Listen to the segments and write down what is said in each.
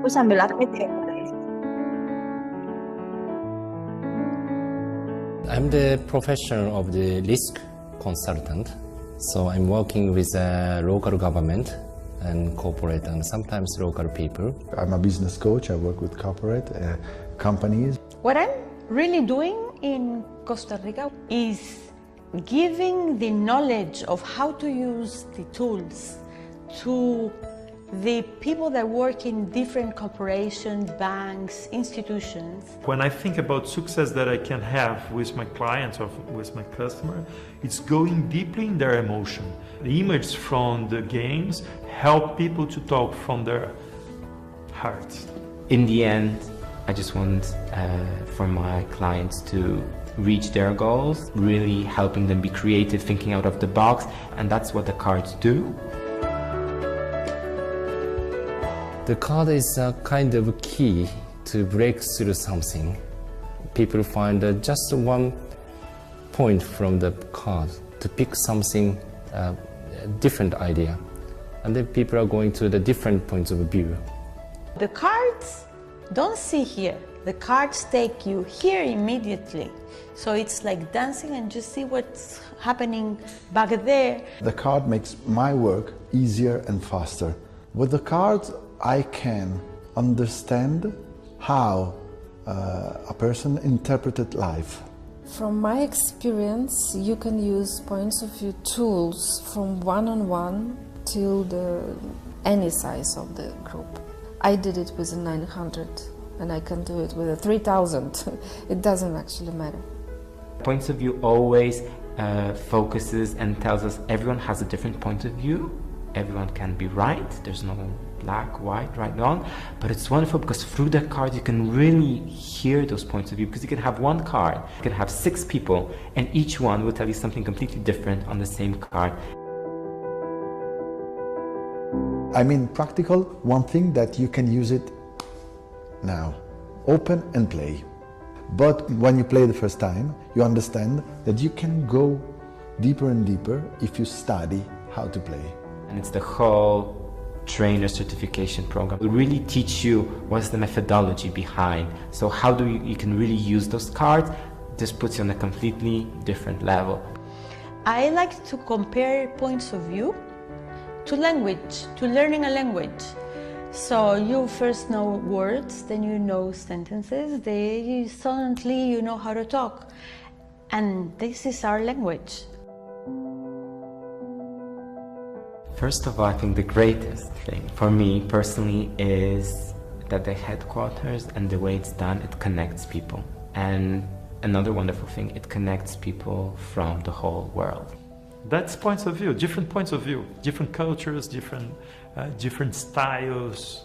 Aku sambil update ya, guys. I'm the professional of the risk consultant. So I'm working with local government and corporate and sometimes local people. I'm a business coach. I work with corporate companies. What I'm really doing in Costa Rica is giving the knowledge of how to use the tools to the people that work in different corporations, banks, institutions. When I think about success that I can have with my clients or with my customer, it's going deeply in their emotion. The images from the games help people to talk from their hearts. In the end, I just want for my clients to reach their goals, really helping them be creative, thinking out of the box, and that's what the cards do. The card is a kind of key to break through something. People find just one point from the card to pick something, a different idea. And then people are going to the different points of view. The cards don't see here. The cards take you here immediately. So it's like dancing and just see what's happening back there. The card makes my work easier and faster. With the cards, I can understand how a person interpreted life. From my experience, you can use points of view tools from one-on-one till any size of the group. I did it with a 900 and I can do it with a 3000. It doesn't actually matter. Points of view always focuses and tells us everyone has a different point of view. Everyone can be right. There's no black, white, right, wrong. But it's wonderful because through that card you can really hear those points of view, because you can have one card, you can have 6 people, and each one will tell you something completely different on the same card. I mean, practical, one thing that you can use it now. Open and play. But when you play the first time, you understand that you can go deeper and deeper if you study how to play. And it's the whole trainer certification program. We really teach you what's the methodology behind. So how do you can really use those cards. This puts you on a completely different level. I like to compare points of view to language, to learning a language. So you first know words, then you know sentences, then suddenly you know how to talk. And this is our language. First of all, I think the greatest thing for me personally is that the headquarters and the way it's done, it connects people. And another wonderful thing, it connects people from the whole world. That's points of view, different points of view, different cultures, different styles.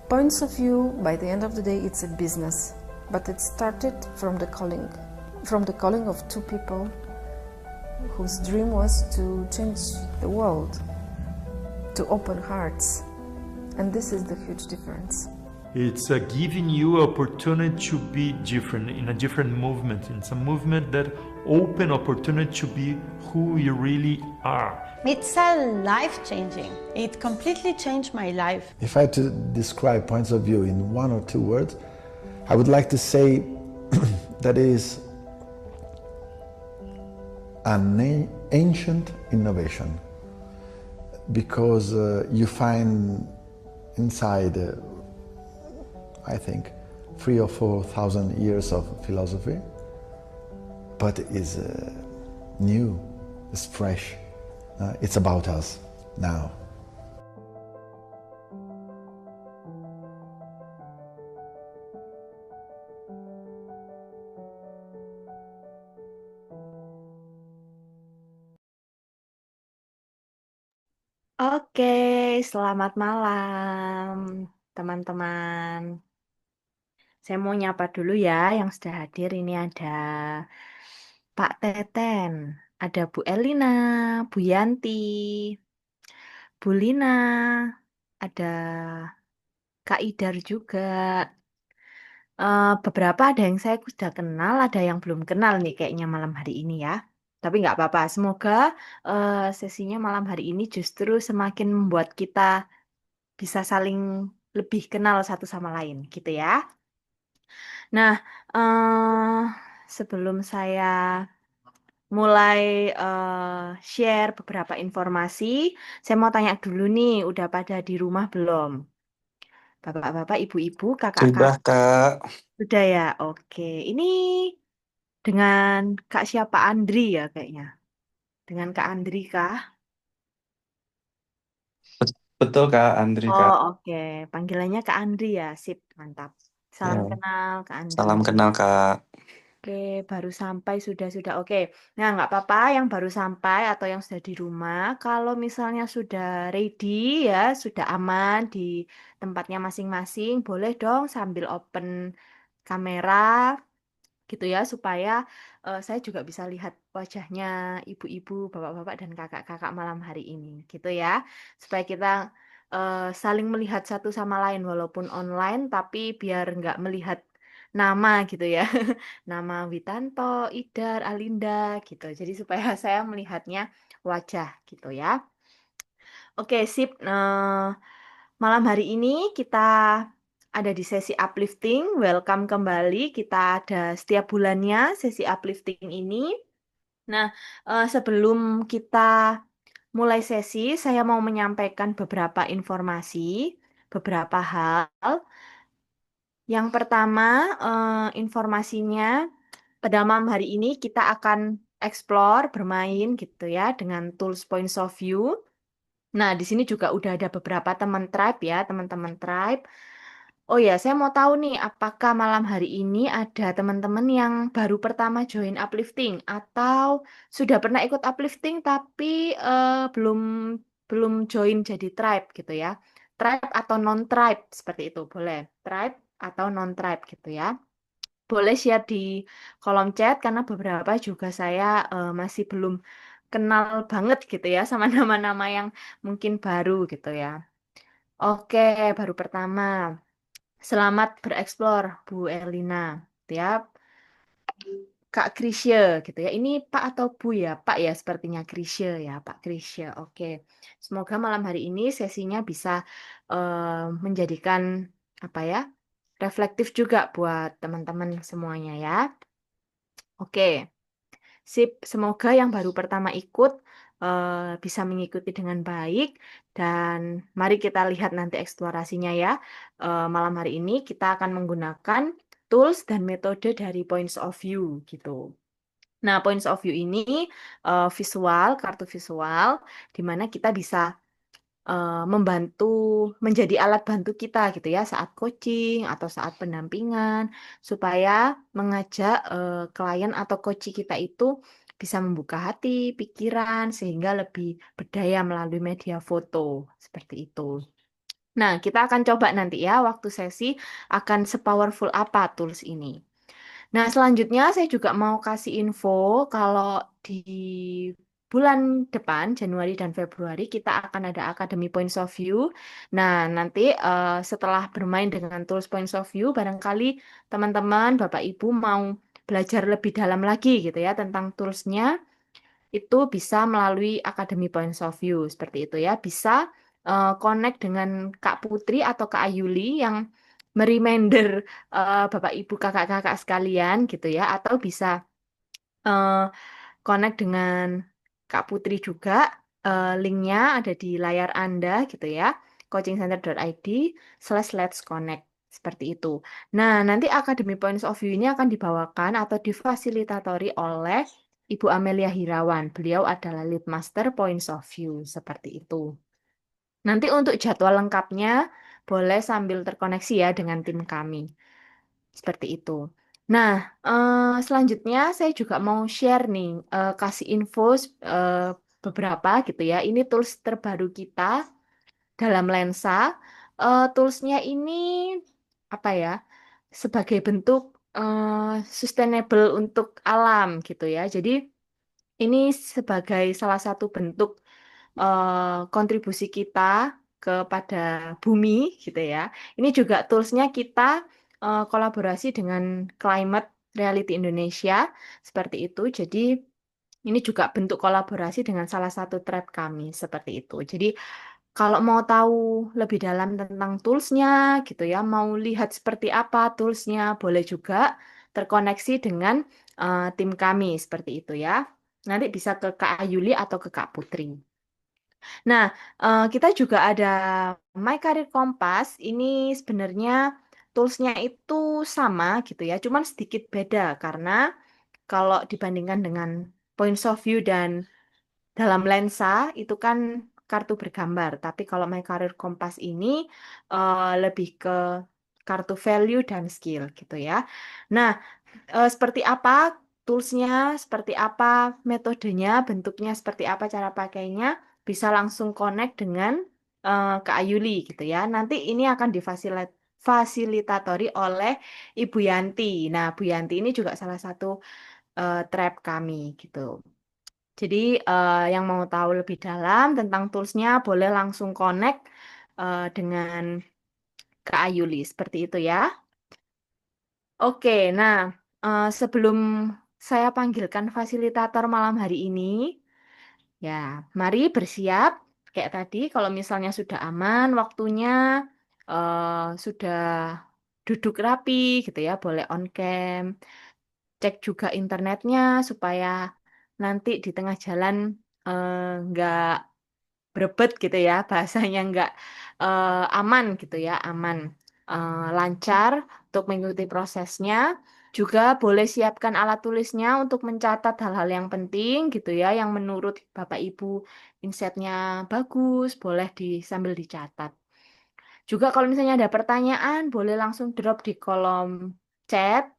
Points of view, by the end of the day, it's a business. But it started from the calling of 2 people whose dream was to change the world, to open hearts. And this is the huge difference. It's giving you opportunity to be different, in a different movement. It's a movement that open opportunity to be who you really are. It's life-changing. It completely changed my life. If I had to describe points of view in 1 or 2 words, I would like to say that it is an ancient innovation, because you find inside, I think, 3,000 or 4,000 years of philosophy, but it is new, it's fresh, it's about us now. Oke, selamat malam, teman-teman. Saya mau nyapa dulu ya yang sudah hadir. Ini ada Pak Teten, ada Bu Elina, Bu Yanti, Bu Lina, ada Kak Idar juga. Beberapa ada yang saya sudah kenal, ada yang belum kenal nih kayaknya malam hari ini ya. Tapi nggak apa-apa, semoga sesinya malam hari ini justru semakin membuat kita bisa saling lebih kenal satu sama lain gitu ya. Nah, eh, sebelum saya mulai share beberapa informasi, saya mau tanya dulu nih, udah pada di rumah belum? Bapak-bapak, ibu-ibu, kakak-kakak, Sudah, Kak. sudah ya? Oke, ini dengan Kak siapa Andri ya kayaknya? Dengan Kak Andri kah? Betul, Kak. Andri, Oh, Kak. oke. Panggilannya Kak Andri ya. Sip, mantap. Salam Ya. kenal Kak Andri. Salam kenal, Kak. Oke, baru sampai sudah. Oke, nah nggak apa-apa yang baru sampai atau yang sudah di rumah. Kalau misalnya sudah ready ya, sudah aman di tempatnya masing-masing, boleh dong sambil open kamera gitu ya supaya saya juga bisa lihat wajahnya ibu-ibu, bapak-bapak dan kakak-kakak malam hari ini gitu ya. Supaya kita saling melihat satu sama lain walaupun online tapi biar nggak melihat nama gitu ya. Nama Witanto, Idar, Alinda gitu. Jadi supaya saya melihatnya wajah gitu ya. Oke, sip. Malam hari ini kita ada di sesi uplifting. Welcome kembali. Kita ada setiap bulannya sesi uplifting ini. Nah, sebelum kita mulai sesi, saya mau menyampaikan beberapa informasi, beberapa hal. Yang pertama, informasinya pada malam hari ini kita akan explore, bermain gitu ya dengan tools points of view. Nah, di sini juga udah ada beberapa teman tribe ya, teman-teman tribe. Oh ya, saya mau tahu nih, apakah malam hari ini ada teman-teman yang baru pertama join uplifting atau sudah pernah ikut uplifting tapi belum belum join jadi tribe gitu ya. Tribe atau non-tribe seperti itu, boleh. Tribe atau non-tribe gitu ya. Boleh share di kolom chat karena beberapa juga saya masih belum kenal banget gitu ya sama nama-nama yang mungkin baru gitu ya. Oke, baru pertama. Selamat bereksplor, Bu Erlina. Tiap Kak Krisye gitu ya. Ini Pak atau Bu ya? Pak ya sepertinya Krisye ya, Pak Krisye. Oke. Semoga malam hari ini sesinya bisa menjadikan apa ya? Reflektif juga buat teman-teman semuanya ya. Oke. Sip, semoga yang baru pertama ikut bisa mengikuti dengan baik dan mari kita lihat nanti eksplorasinya ya. Malam hari ini kita akan menggunakan tools dan metode dari points of view gitu. Nah, points of view ini visual, kartu visual, di mana kita bisa membantu menjadi alat bantu kita gitu ya saat coaching atau saat pendampingan supaya mengajak klien atau coach kita itu bisa membuka hati, pikiran sehingga lebih berdaya melalui media foto seperti itu. Nah, kita akan coba nanti ya waktu sesi akan sepowerful apa tools ini. Nah, selanjutnya saya juga mau kasih info kalau di bulan depan, Januari dan Februari, kita akan ada Academy Points of View. Nah, nanti setelah bermain dengan tools Points of View, barangkali teman-teman, Bapak Ibu mau belajar lebih dalam lagi gitu ya tentang toolsnya, itu bisa melalui Academy Points of View, seperti itu ya. Bisa connect dengan Kak Putri atau Kak Ayuli yang mereminder Bapak Ibu kakak-kakak sekalian gitu ya atau bisa eh, connect dengan Kak Putri juga linknya ada di layar Anda gitu ya coachingcenter.id/let's connect seperti itu. Nah, nanti Academy Points of View ini akan dibawakan atau difasilitatori oleh Ibu Amelia Hirawan. Beliau adalah lead master Points of View seperti itu. Nanti untuk jadwal lengkapnya boleh sambil terkoneksi ya dengan tim kami. Seperti itu. Nah, selanjutnya saya juga mau share nih, kasih info eh, beberapa gitu ya. Ini tools terbaru kita dalam lensa. Toolsnya ini apa ya? Sebagai bentuk sustainable untuk alam gitu ya. Jadi ini sebagai salah satu bentuk kontribusi kita kepada bumi gitu ya. Ini juga toolsnya kita kolaborasi dengan Climate Reality Indonesia seperti itu. Jadi ini juga bentuk kolaborasi dengan salah satu tribe kami seperti itu. Jadi Kalau mau tahu lebih dalam tentang toolsnya gitu ya, mau lihat seperti apa toolsnya, boleh juga terkoneksi dengan tim kami seperti itu ya. Nanti bisa ke Kak Ayuli atau ke Kak Putri. Nah, kita juga ada My Career Compass. Ini sebenarnya toolsnya itu sama gitu ya, cuman sedikit beda karena kalau dibandingkan dengan points of view dan dalam lensa itu kan kartu bergambar. Tapi kalau My Career Compass ini lebih ke kartu value dan skill gitu ya. Nah, seperti apa toolsnya, seperti apa metodenya, bentuknya seperti apa cara pakainya, bisa langsung connect dengan Kak Ayuli gitu ya. Nanti ini akan difasilitatori oleh Ibu Yanti. Nah, Bu Yanti ini juga salah satu tribe kami gitu. Jadi yang mau tahu lebih dalam tentang toolsnya boleh langsung connect dengan Kak Ayuli seperti itu ya. Oke, nah sebelum saya panggilkan fasilitator malam hari ini, ya mari bersiap kayak tadi. Kalau misalnya sudah aman waktunya, sudah duduk rapi gitu ya, boleh on cam, cek juga internetnya supaya nanti di tengah jalan nggak berebet gitu ya bahasanya nggak aman gitu ya aman. Lancar untuk mengikuti prosesnya juga boleh siapkan alat tulisnya untuk mencatat hal-hal yang penting gitu ya yang menurut Bapak Ibu insight-nya bagus boleh sambil dicatat juga kalau misalnya ada pertanyaan boleh langsung drop di kolom chat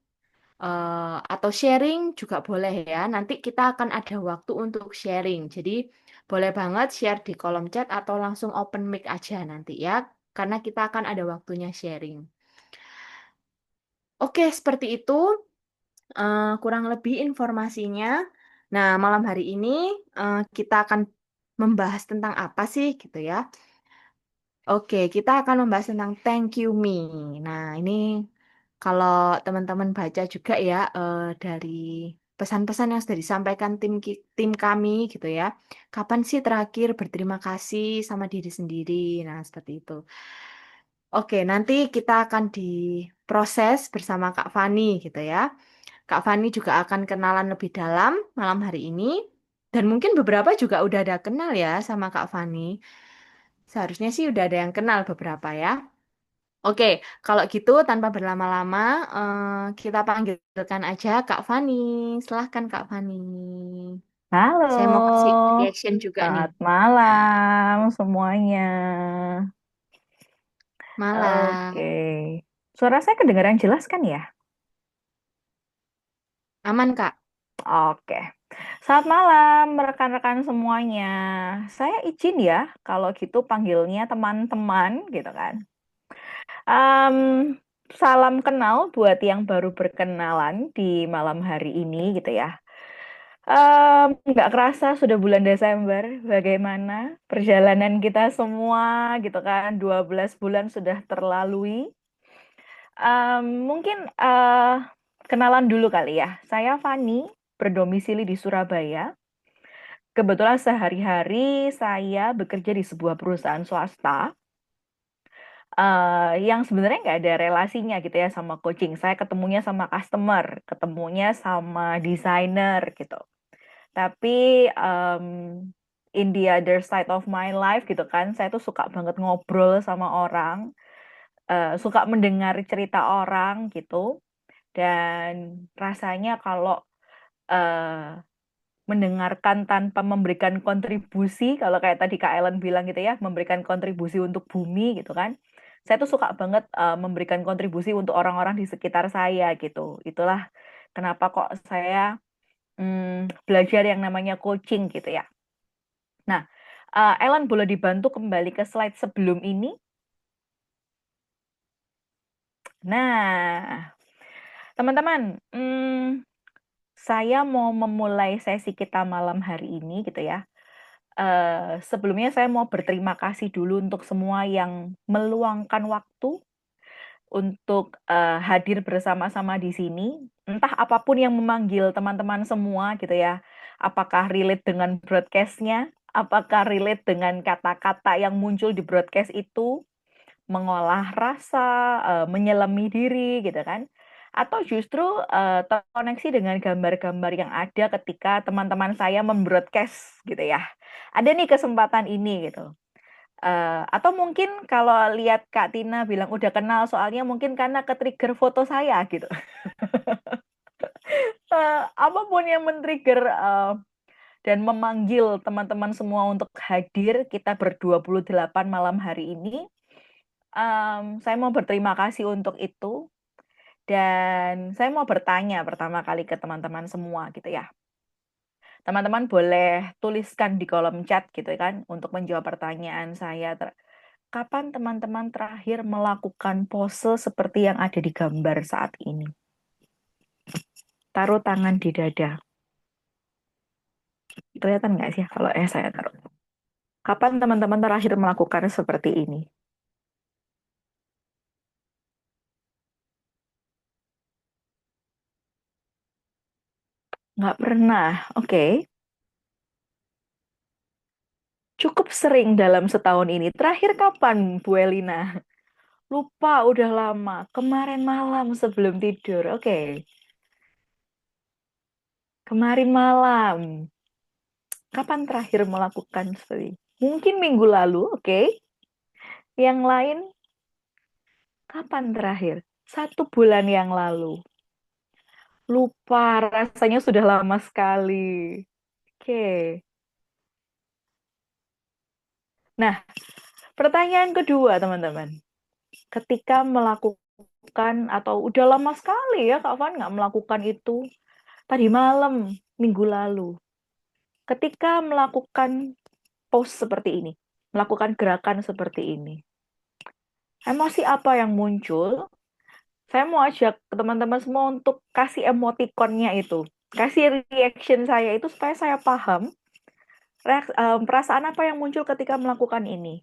atau sharing juga boleh ya. Nanti kita akan ada waktu untuk sharing. Jadi boleh banget share di kolom chat atau langsung open mic aja nanti ya. Karena kita akan ada waktunya sharing. Oke, seperti itu kurang lebih informasinya. Nah, malam hari ini kita akan membahas tentang apa sih gitu ya. Oke, kita akan membahas tentang thank you me. Nah, ini kalau teman-teman baca juga ya dari pesan-pesan yang sudah disampaikan tim kami gitu ya. Kapan sih terakhir berterima kasih sama diri sendiri? Nah, seperti itu. Oke, nanti kita akan diproses bersama Kak Fani gitu ya. Kak Fani juga akan kenalan lebih dalam malam hari ini. Dan mungkin beberapa juga udah ada kenal ya sama Kak Fani. Seharusnya sih udah ada yang kenal beberapa ya. Oke, kalau gitu tanpa berlama-lama kita panggilkan aja Kak Fani. Silahkan Kak Fani. Halo, Saya mau kasih reaction juga nih. selamat malam semuanya. Oke, Malam. suara saya kedengaran jelas kan ya? Aman Kak? Oke, selamat malam rekan-rekan semuanya. Saya izin ya, kalau gitu panggilnya teman-teman gitu kan. Em, Salam kenal buat yang baru berkenalan di malam hari ini gitu ya. Nggak kerasa sudah bulan Desember, bagaimana perjalanan kita semua gitu kan, 12 bulan sudah terlalui. Mungkin kenalan dulu kali ya, saya Fani, berdomisili di Surabaya. Kebetulan sehari-hari saya bekerja di sebuah perusahaan swasta, yang sebenarnya nggak ada relasinya gitu ya sama coaching. Saya ketemunya sama customer, ketemunya sama desainer gitu. Tapi in the other side of my life gitu kan, saya tuh suka banget ngobrol sama orang, suka mendengar cerita orang gitu. Dan rasanya kalau mendengarkan tanpa memberikan kontribusi, kalau kayak tadi Kak Ellen bilang gitu ya, memberikan kontribusi untuk bumi gitu kan. Saya tuh suka banget memberikan kontribusi untuk orang-orang di sekitar saya gitu. Itulah kenapa kok saya belajar yang namanya coaching gitu ya. Nah, Ellen boleh dibantu kembali ke slide sebelum ini? Nah, teman-teman, saya mau memulai sesi kita malam hari ini gitu ya. Sebelumnya saya mau berterima kasih dulu untuk semua yang meluangkan waktu untuk hadir bersama-sama di sini. Entah apapun yang memanggil teman-teman semua gitu ya. Apakah relate dengan broadcast-nya Apakah relate dengan kata-kata yang muncul di broadcast itu, mengolah rasa, menyelami diri gitu kan? Atau justru terkoneksi dengan gambar-gambar yang ada ketika teman-teman saya membroadcast gitu ya. Ada nih kesempatan ini gitu. Atau mungkin kalau lihat Kak Tina bilang udah kenal soalnya mungkin karena ke-trigger foto saya gitu. Apapun yang men-trigger dan memanggil teman-teman semua untuk hadir kita ber-28 malam hari ini. Saya mau berterima kasih untuk itu dan saya mau bertanya pertama kali ke teman-teman semua gitu ya. Teman-teman boleh tuliskan di kolom chat gitu kan untuk menjawab pertanyaan saya. Kapan teman-teman terakhir melakukan pose seperti yang ada di gambar saat ini? Taruh tangan di dada. Kelihatan nggak sih kalau saya taruh? Kapan teman-teman terakhir melakukan seperti ini? Nggak pernah. Oke. Cukup sering dalam setahun ini. Terakhir kapan, Bu Elina? Lupa, udah lama. Kemarin malam sebelum tidur. Oke. Kemarin malam. Kapan terakhir melakukan seperti ini? Mungkin minggu lalu, oke. Yang lain, kapan terakhir? 1 bulan yang lalu. Lupa, rasanya sudah lama sekali. Oke. Nah, pertanyaan kedua, teman-teman. Ketika melakukan, atau udah lama sekali ya, Kak Van nggak melakukan itu. Tadi malam, minggu lalu. Ketika melakukan pose seperti ini, melakukan gerakan seperti ini, emosi apa yang muncul? Saya mau ajak teman-teman semua untuk kasih emotikonnya itu. Kasih reaction saya itu supaya saya paham perasaan apa yang muncul ketika melakukan ini.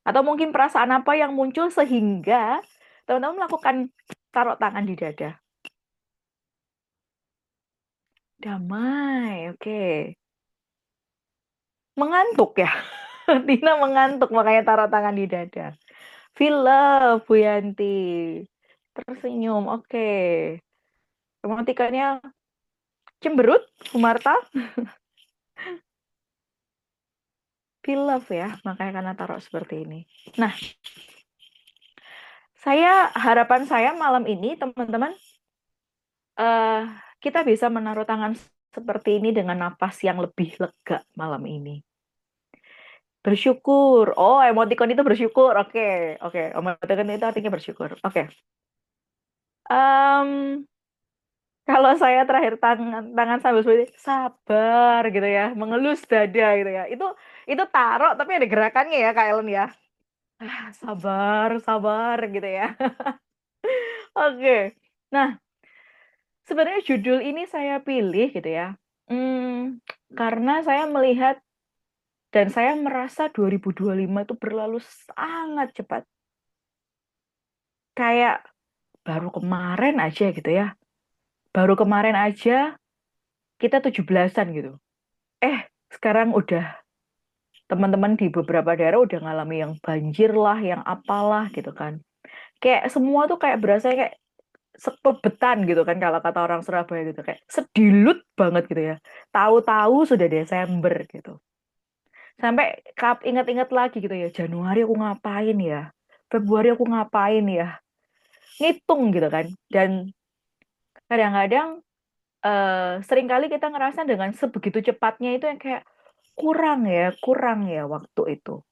Atau mungkin perasaan apa yang muncul sehingga teman-teman melakukan taruh tangan di dada. Damai, oke. Mengantuk ya? Tina mengantuk makanya taruh tangan di dada. Feel love, Bu Yanti. Tersenyum, oke. Emotikannya cemberut, Bu Marta. Feel love ya, makanya karena taruh seperti ini. Nah, harapan saya malam ini, teman-teman, kita bisa menaruh tangan seperti ini dengan napas yang lebih lega malam ini. Bersyukur. Oh, emoticon itu bersyukur. Oke, oke. Emoticon itu artinya bersyukur. Oke. Kalau saya terakhir tangan sambil seperti sabar gitu ya, mengelus dada gitu ya. Itu taruh tapi ada gerakannya ya, Kak Ellen ya. Sabar, sabar gitu ya. Oke. Nah, sebenarnya judul ini saya pilih gitu ya. Karena saya melihat dan saya merasa 2025 itu berlalu sangat cepat. Kayak baru kemarin aja gitu ya. Baru kemarin aja kita 17-an gitu. Sekarang udah teman-teman di beberapa daerah udah ngalami yang banjir lah, yang apalah gitu kan. Kayak semua tuh kayak berasa kayak sekelebetan gitu kan kalau kata orang Surabaya gitu. Kayak sedilut banget gitu ya. Tahu-tahu sudah Desember gitu. Sampai ingat-ingat lagi gitu ya, Januari aku ngapain ya? Februari aku ngapain ya? Ngitung gitu kan. Dan kadang-kadang seringkali kita ngerasa dengan sebegitu cepatnya itu yang kayak kurang ya waktu itu.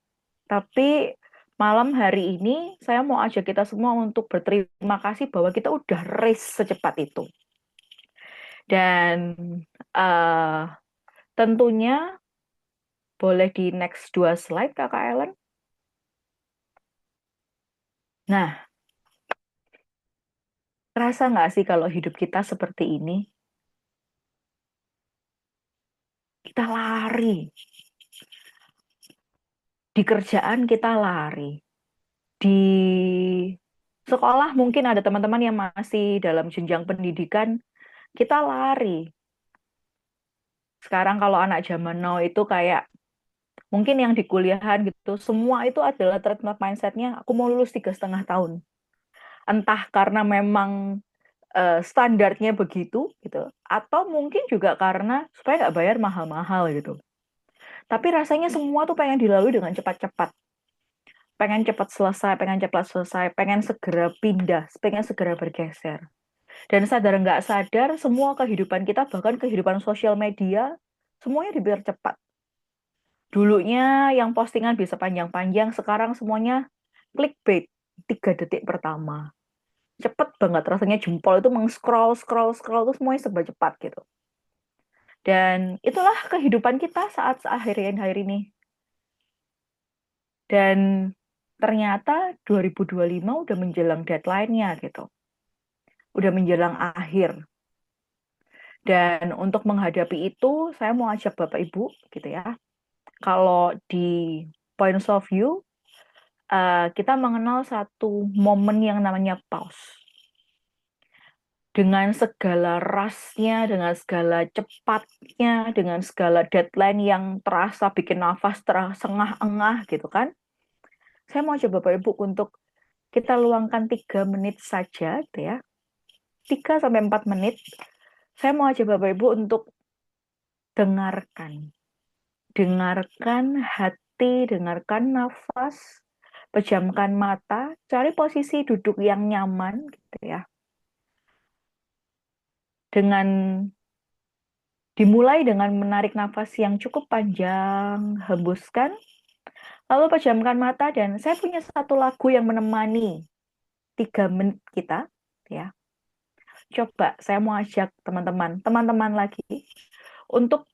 Tapi malam hari ini saya mau ajak kita semua untuk berterima kasih bahwa kita udah race secepat itu. Dan tentunya boleh di next 2 slide Kakak Ellen. Nah, terasa nggak sih kalau hidup kita seperti ini? Kita lari. Di kerjaan kita lari. Di sekolah mungkin ada teman-teman yang masih dalam jenjang pendidikan, kita lari. Sekarang kalau anak zaman now itu kayak mungkin yang di kuliahan gitu, semua itu adalah trademark mindsetnya, aku mau lulus 3,5 tahun. Entah karena memang standarnya begitu gitu, atau mungkin juga karena supaya nggak bayar mahal-mahal gitu. Tapi rasanya semua tuh pengen dilalui dengan cepat-cepat. Pengen cepat selesai, pengen segera pindah, pengen segera bergeser. Dan sadar nggak sadar, semua kehidupan kita, bahkan kehidupan sosial media, semuanya dipercepat. Dulunya yang postingan bisa panjang-panjang, sekarang semuanya clickbait, 3 detik pertama. Cepet banget, rasanya jempol itu meng-scroll, scroll, scroll, itu semuanya serba cepat gitu. Dan itulah kehidupan kita saat akhir-akhir ini. Dan ternyata 2025 udah menjelang deadline-nya gitu. Udah menjelang akhir. Dan untuk menghadapi itu, saya mau ajak Bapak Ibu gitu ya. Kalau di points of view, kita mengenal satu momen yang namanya pause. Dengan segala rasnya, dengan segala cepatnya, dengan segala deadline yang terasa bikin nafas terasa engah-engah gitu kan. Saya mau coba Bapak Ibu untuk kita luangkan 3 menit saja gitu ya. 3-4 menit. Saya mau ajak Bapak Ibu untuk dengarkan. Dengarkan hati, dengarkan nafas, pejamkan mata, cari posisi duduk yang nyaman gitu ya. Dimulai dengan menarik nafas yang cukup panjang, hembuskan, lalu pejamkan mata dan saya punya satu lagu yang menemani 3 menit kita ya. Coba saya mau ajak teman-teman lagi untuk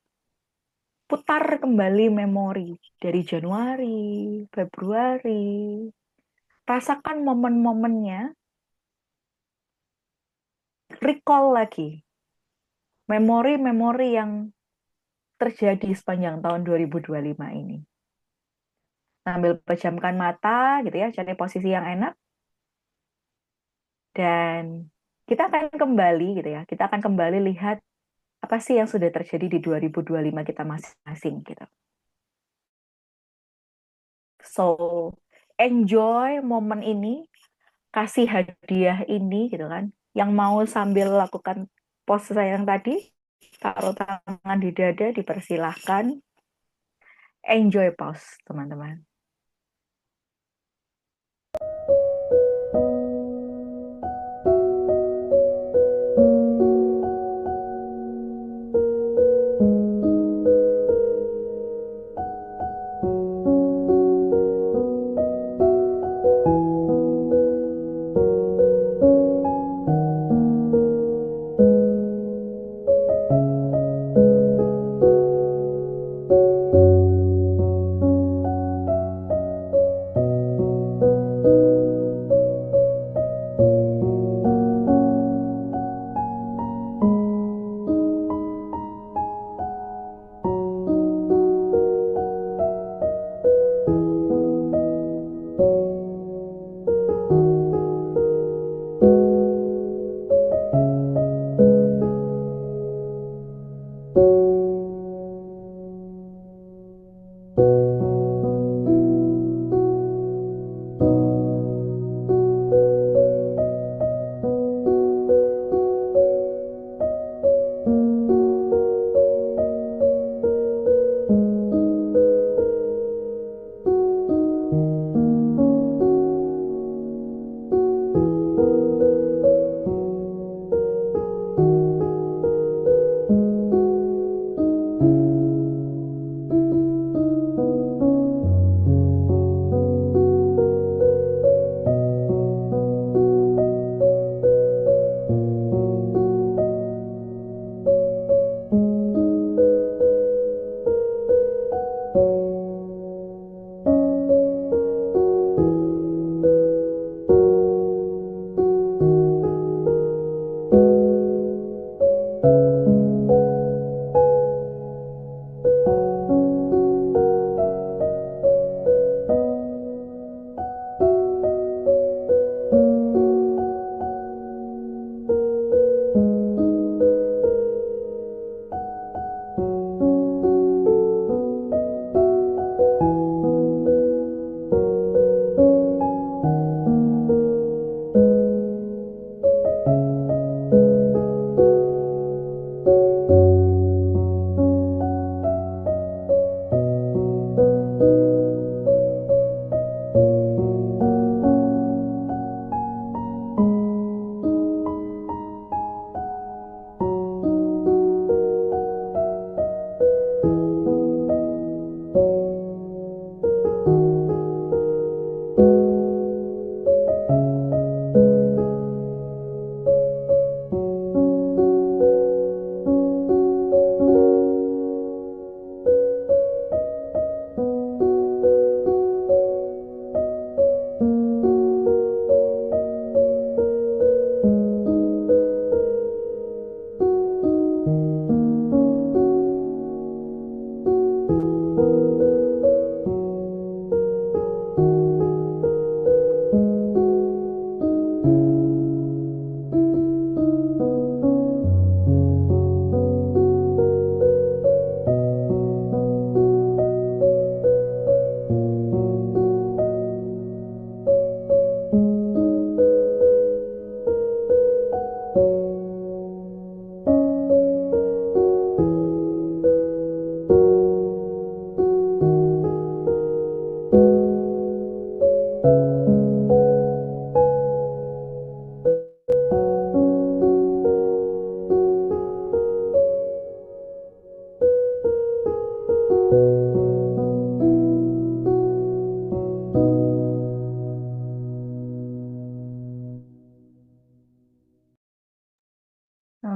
putar kembali memori dari Januari, Februari. Rasakan momen-momennya, recall lagi memori-memori yang terjadi sepanjang tahun 2025 ini. Sambil pejamkan mata gitu ya, cari posisi yang enak. Dan kita akan kembali gitu ya, kita akan kembali lihat apa sih yang sudah terjadi di 2025 kita masing-masing gitu. So, enjoy momen ini, kasih hadiah ini gitu kan. Yang mau sambil lakukan pose saya yang tadi, taruh tangan di dada, dipersilahkan. Enjoy pause, teman-teman.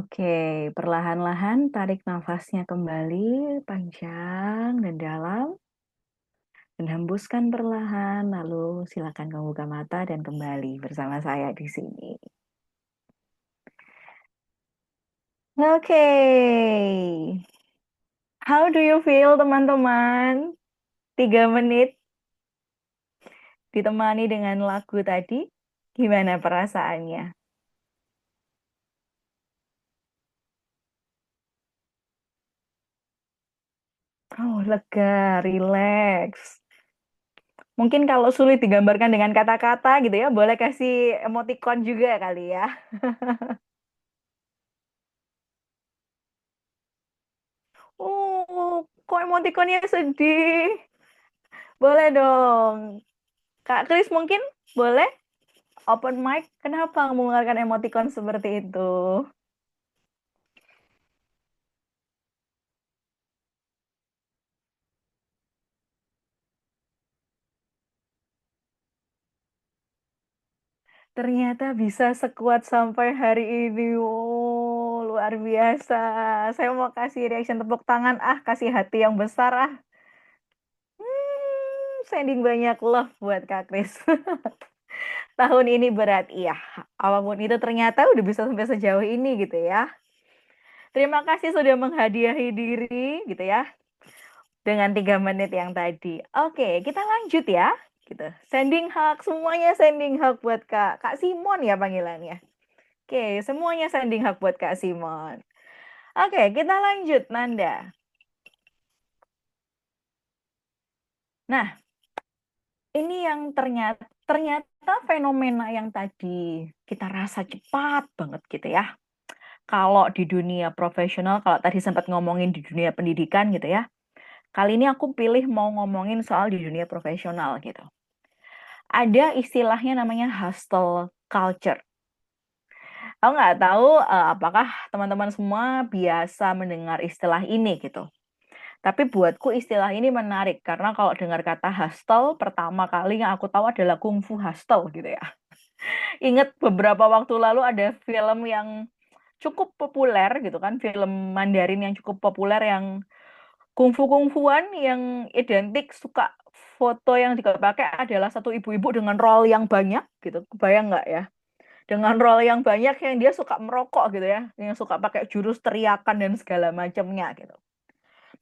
Oke, perlahan-lahan tarik nafasnya kembali, panjang dan dalam. Dan hembuskan perlahan, lalu silakan kamu buka mata dan kembali bersama saya di sini. Oke, how do you feel teman-teman? 3 menit ditemani dengan lagu tadi, gimana perasaannya? Oh, lega, relax. Mungkin kalau sulit digambarkan dengan kata-kata gitu ya, boleh kasih emoticon juga kali ya. Kok emoticonnya sedih? Boleh dong. Kak Kris mungkin boleh open mic. Kenapa mengeluarkan emoticon seperti itu? Ternyata bisa sekuat sampai hari ini. Oh, luar biasa. Saya mau kasih reaction tepuk tangan. Kasih hati yang besar. Sending banyak love buat Kak Kris. Tahun ini berat, iya. Apapun itu ternyata udah bisa sampai sejauh ini gitu ya. Terima kasih sudah menghadiahi diri gitu ya. Dengan 3 menit yang tadi. Oke, kita lanjut ya. Gitu. Sending hug, semuanya sending hug buat Kak Simon ya panggilannya. Oke, semuanya sending hug buat Kak Simon. Oke, kita lanjut Nanda. Nah, ini yang ternyata fenomena yang tadi kita rasa cepat banget gitu ya. Kalau di dunia profesional, kalau tadi sempat ngomongin di dunia pendidikan gitu ya. Kali ini aku pilih mau ngomongin soal di dunia profesional gitu. Ada istilahnya namanya hustle culture. Aku nggak tahu apakah teman-teman semua biasa mendengar istilah ini gitu. Tapi buatku istilah ini menarik karena kalau dengar kata hustle, pertama kali yang aku tahu adalah Kung Fu Hustle gitu ya. Ingat beberapa waktu lalu ada film yang cukup populer gitu kan, film Mandarin yang cukup populer yang kungfu-kungfuan yang identik suka foto yang dipakai adalah satu ibu-ibu dengan roll yang banyak gitu. Kebayang nggak ya? Dengan roll yang banyak yang dia suka merokok gitu ya, yang suka pakai jurus teriakan dan segala macamnya gitu.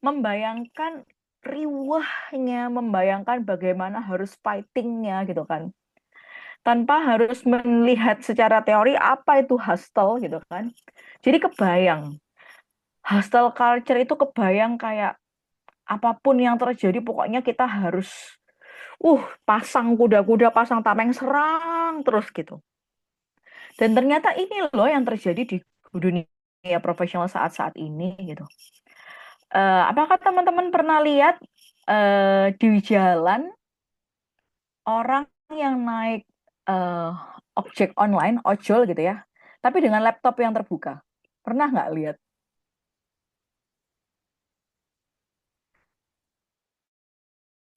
Membayangkan riwahnya, membayangkan bagaimana harus fightingnya gitu kan. Tanpa harus melihat secara teori apa itu hustle gitu kan. Jadi kebayang. Hustle culture itu kebayang kayak apapun yang terjadi pokoknya kita harus pasang kuda-kuda, pasang tameng serang terus gitu. Dan ternyata ini loh yang terjadi di dunia profesional saat-saat ini gitu. Apakah teman-teman pernah lihat di jalan orang yang naik ojek online, ojol gitu ya, tapi dengan laptop yang terbuka? Pernah nggak lihat?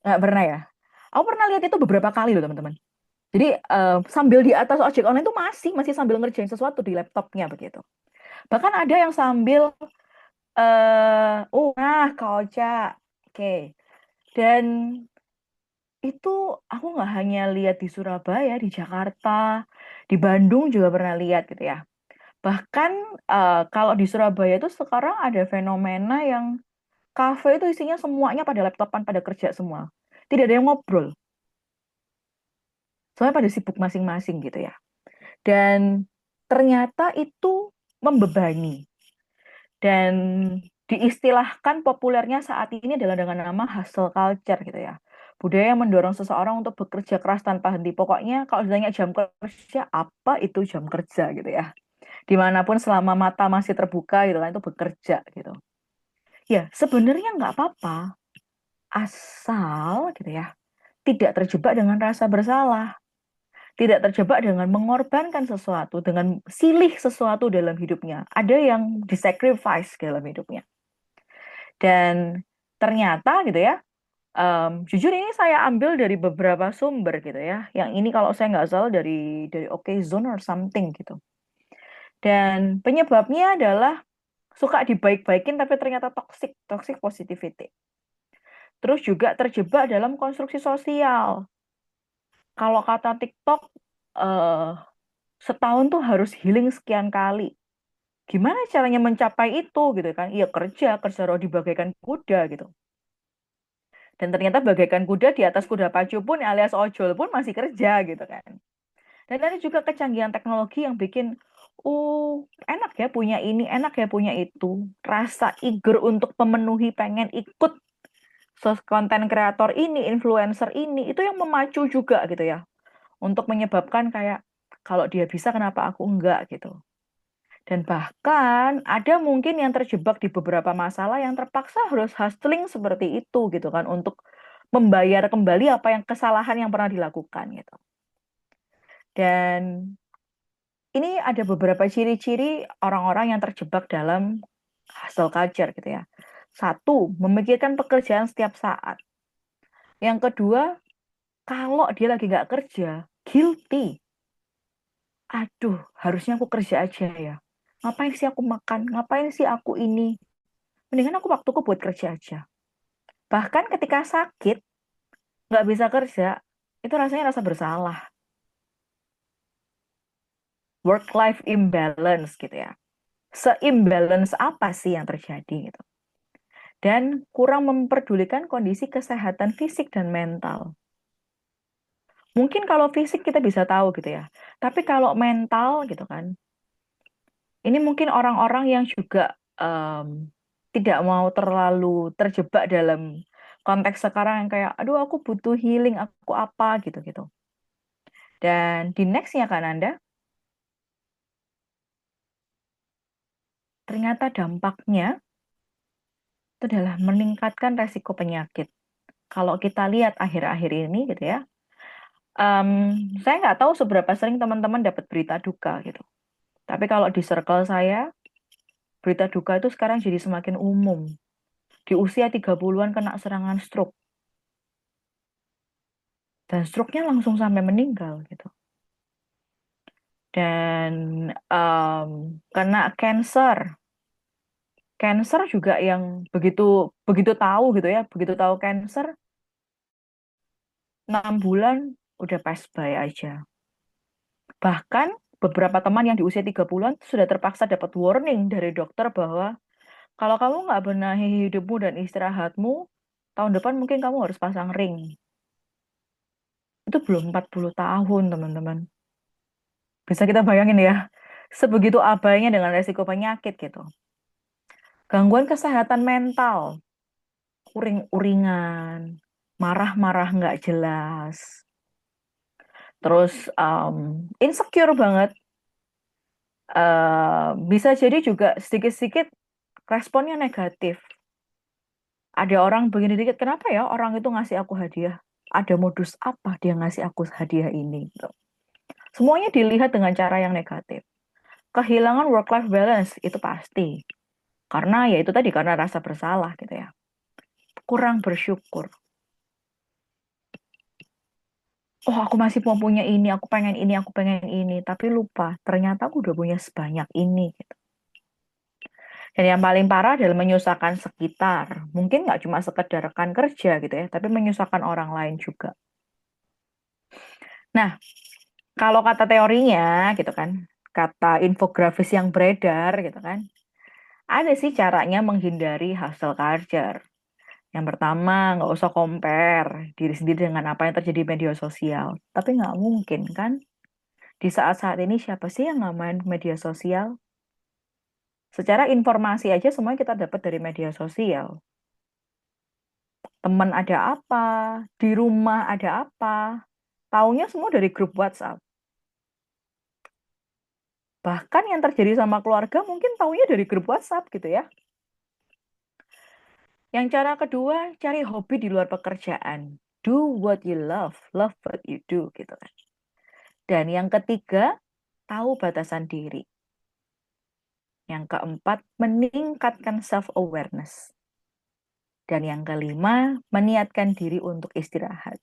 Nggak pernah ya? Aku pernah lihat itu beberapa kali loh teman-teman. Jadi sambil di atas ojek online itu masih sambil ngerjain sesuatu di laptopnya begitu. Bahkan ada yang sambil ke ojek. Oke. Dan itu aku nggak hanya lihat di Surabaya, di Jakarta, di Bandung juga pernah lihat gitu ya. Bahkan kalau di Surabaya itu sekarang ada fenomena yang kafe itu isinya semuanya pada laptopan, pada kerja semua. Tidak ada yang ngobrol. Soalnya pada sibuk masing-masing gitu ya. Dan ternyata itu membebani. Dan diistilahkan populernya saat ini adalah dengan nama hustle culture gitu ya. Budaya yang mendorong seseorang untuk bekerja keras tanpa henti. Pokoknya kalau ditanya jam kerja, apa itu jam kerja gitu ya. Dimanapun selama mata masih terbuka gitu kan, itu bekerja gitu. Ya sebenarnya nggak apa-apa. Asal gitu ya, tidak terjebak dengan rasa bersalah. Tidak terjebak dengan mengorbankan sesuatu, dengan silih sesuatu dalam hidupnya. Ada yang disacrifice dalam hidupnya. Dan ternyata gitu ya, jujur ini saya ambil dari beberapa sumber gitu ya. Yang ini kalau saya nggak salah dari OkZone or something gitu. Dan penyebabnya adalah suka dibaik-baikin tapi ternyata toxic positivity. Terus juga terjebak dalam konstruksi sosial. Kalau kata TikTok, setahun tuh harus healing sekian kali. Gimana caranya mencapai itu gitu kan? Iya kerja roh dibagaikan kuda gitu. Dan ternyata bagaikan kuda di atas kuda pacu pun alias ojol pun masih kerja gitu kan. Dan ada juga kecanggihan teknologi yang bikin, enak ya punya ini, enak ya punya itu. Rasa eager untuk memenuhi, pengen ikut konten kreator ini, influencer ini, itu yang memacu juga gitu ya. Untuk menyebabkan kayak, kalau dia bisa kenapa aku enggak gitu. Dan bahkan ada mungkin yang terjebak di beberapa masalah yang terpaksa harus hustling seperti itu gitu kan. Untuk membayar kembali apa yang kesalahan yang pernah dilakukan gitu. Dan ini ada beberapa ciri-ciri orang-orang yang terjebak dalam hustle culture gitu ya. Satu, memikirkan pekerjaan setiap saat. Yang kedua, kalau dia lagi nggak kerja, guilty. Aduh, harusnya aku kerja aja ya. Ngapain sih aku makan? Ngapain sih aku ini? Mendingan aku waktuku buat kerja aja. Bahkan ketika sakit, nggak bisa kerja, itu rasanya rasa bersalah. Work-life imbalance gitu ya. Se-imbalance apa sih yang terjadi gitu. Dan kurang memperdulikan kondisi kesehatan fisik dan mental. Mungkin kalau fisik kita bisa tahu gitu ya. Tapi kalau mental gitu kan, ini mungkin orang-orang yang juga tidak mau terlalu terjebak dalam konteks sekarang yang kayak, aduh aku butuh healing, aku apa gitu-gitu. Dan di nextnya kan Anda, ternyata dampaknya itu adalah meningkatkan resiko penyakit. Kalau kita lihat akhir-akhir ini gitu ya, saya nggak tahu seberapa sering teman-teman dapat berita duka gitu. Tapi kalau di circle saya, berita duka itu sekarang jadi semakin umum. Di usia 30-an kena serangan stroke. Dan stroke-nya langsung sampai meninggal gitu. Dan kena cancer. Cancer juga yang begitu tahu gitu ya, begitu tahu cancer, 6 bulan udah pass by aja. Bahkan beberapa teman yang di usia 30-an sudah terpaksa dapat warning dari dokter bahwa kalau kamu nggak benahi hidupmu dan istirahatmu, tahun depan mungkin kamu harus pasang ring. Itu belum 40 tahun, teman-teman. Bisa kita bayangin ya, sebegitu abainya dengan resiko penyakit gitu. Gangguan kesehatan mental, uring-uringan, marah-marah nggak jelas, terus insecure banget. Bisa jadi juga sedikit-sedikit responnya negatif. Ada orang begini dikit, kenapa ya orang itu ngasih aku hadiah? Ada modus apa dia ngasih aku hadiah ini? Gitu. Semuanya dilihat dengan cara yang negatif. Kehilangan work-life balance itu pasti. Karena ya itu tadi, karena rasa bersalah gitu ya. Kurang bersyukur. Oh aku masih mau punya ini, aku pengen ini, aku pengen ini. Tapi lupa, ternyata aku udah punya sebanyak ini. Gitu. Dan yang paling parah adalah menyusahkan sekitar. Mungkin nggak cuma sekedar rekan kerja gitu ya, tapi menyusahkan orang lain juga. Nah, kalau kata teorinya gitu kan, kata infografis yang beredar gitu kan, ada sih caranya menghindari hustle culture. Yang pertama, nggak usah compare diri sendiri dengan apa yang terjadi di media sosial. Tapi nggak mungkin kan, di saat-saat ini siapa sih yang nggak main media sosial? Secara informasi aja semuanya kita dapat dari media sosial. Teman ada apa, di rumah ada apa, taunya semua dari grup WhatsApp. Bahkan yang terjadi sama keluarga mungkin taunya dari grup WhatsApp gitu ya. Yang cara kedua, cari hobi di luar pekerjaan. Do what you love what you do gitu kan. Dan yang ketiga, tahu batasan diri. Yang keempat, meningkatkan self-awareness. Dan yang kelima, meniatkan diri untuk istirahat.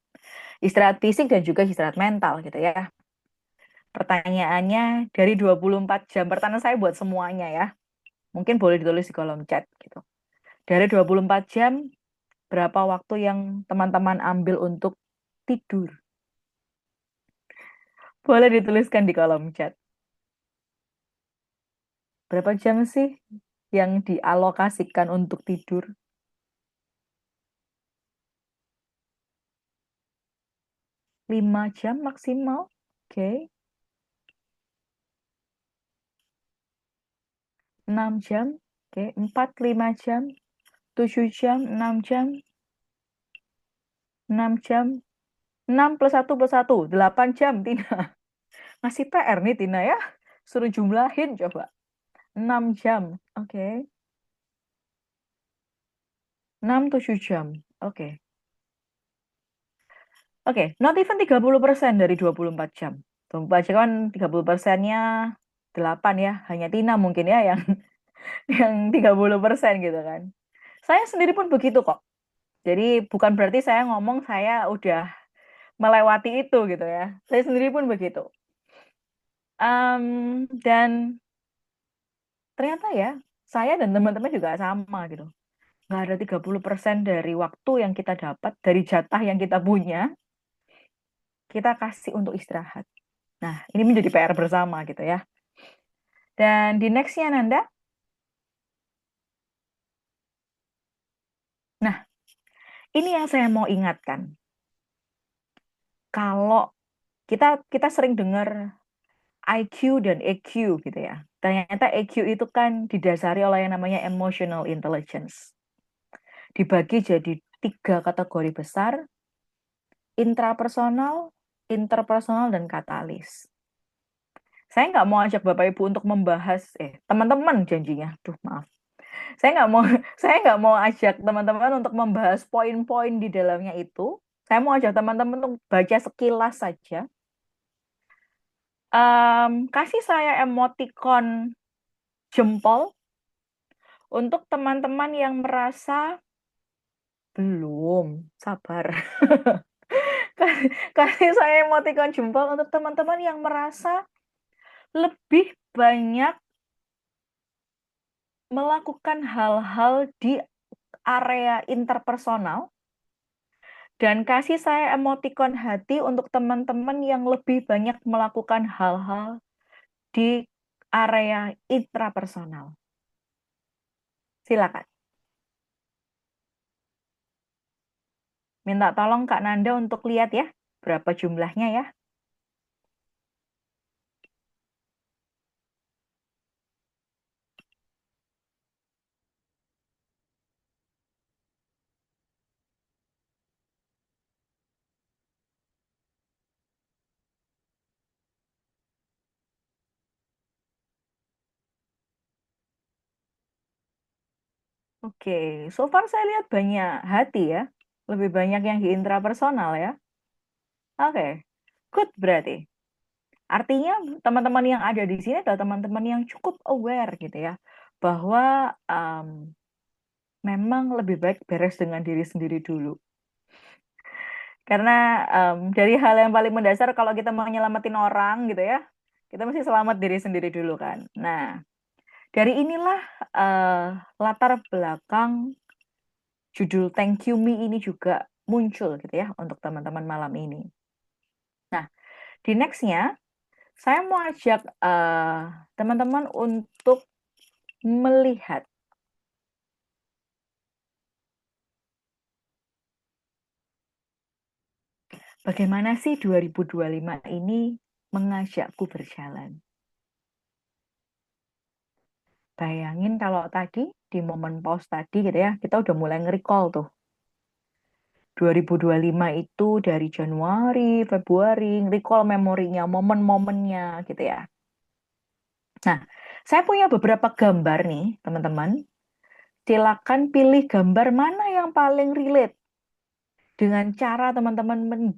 Istirahat fisik dan juga istirahat mental gitu ya. Pertanyaannya dari 24 jam. Pertanyaan saya buat semuanya ya. Mungkin boleh ditulis di kolom chat gitu. Dari 24 jam, berapa waktu yang teman-teman ambil untuk tidur? Boleh dituliskan di kolom chat. Berapa jam sih yang dialokasikan untuk tidur? 5 jam maksimal. Oke. 6 jam. Oke. 4, 5 jam. 7 jam, 6 jam. 6 jam. 6 plus 1 plus 1. 8 jam, Tina. Masih PR nih, Tina ya. Suruh jumlahin coba. 6 jam. Oke. 6, 7 jam. Oke. Oke, not even 30% dari 24 jam. 24 jam kan 30%-nya 8 ya. Hanya Tina mungkin ya yang yang 30% gitu kan. Saya sendiri pun begitu kok. Jadi bukan berarti saya ngomong saya udah melewati itu gitu ya. Saya sendiri pun begitu. Dan ternyata ya, saya dan teman-teman juga sama gitu. Nggak ada 30% dari waktu yang kita dapat, dari jatah yang kita punya, kita kasih untuk istirahat. Nah, ini menjadi PR bersama gitu ya. Dan di next-nya Nanda. Nah, ini yang saya mau ingatkan. Kalau kita sering dengar IQ dan EQ gitu ya. Ternyata EQ itu kan didasari oleh yang namanya emotional intelligence. Dibagi jadi 3 kategori besar, intrapersonal, interpersonal, dan katalis. Saya nggak mau ajak Bapak Ibu untuk membahas, teman-teman janjinya, maaf. Saya nggak mau ajak teman-teman untuk membahas poin-poin di dalamnya itu. Saya mau ajak teman-teman untuk baca sekilas saja. Kasih saya emoticon jempol untuk teman-teman yang merasa belum, sabar. Kasih saya emoticon jempol untuk teman-teman yang merasa lebih banyak melakukan hal-hal di area interpersonal. Dan kasih saya emoticon hati untuk teman-teman yang lebih banyak melakukan hal-hal di area intrapersonal. Silakan. Minta tolong Kak Nanda untuk lihat ya, berapa jumlahnya ya. Oke, so far saya lihat banyak hati ya. Lebih banyak yang di intrapersonal ya. Oke, good berarti. Artinya teman-teman yang ada di sini adalah teman-teman yang cukup aware gitu ya. Bahwa memang lebih baik beres dengan diri sendiri dulu. Karena dari hal yang paling mendasar kalau kita mau nyelamatin orang gitu ya, kita mesti selamat diri sendiri dulu kan. Nah, dari inilah latar belakang judul Thank You Me ini juga muncul gitu ya untuk teman-teman malam ini. Nah, di next-nya saya mau ajak teman-teman untuk melihat bagaimana sih 2025 ini mengajakku berjalan. Bayangin kalau tadi di momen pause tadi gitu ya, kita udah mulai nge-recall tuh. 2025 itu dari Januari, Februari, recall memorinya, momen-momennya gitu ya. Nah, saya punya beberapa gambar nih, teman-teman. Silakan pilih gambar mana yang paling relate dengan cara teman-teman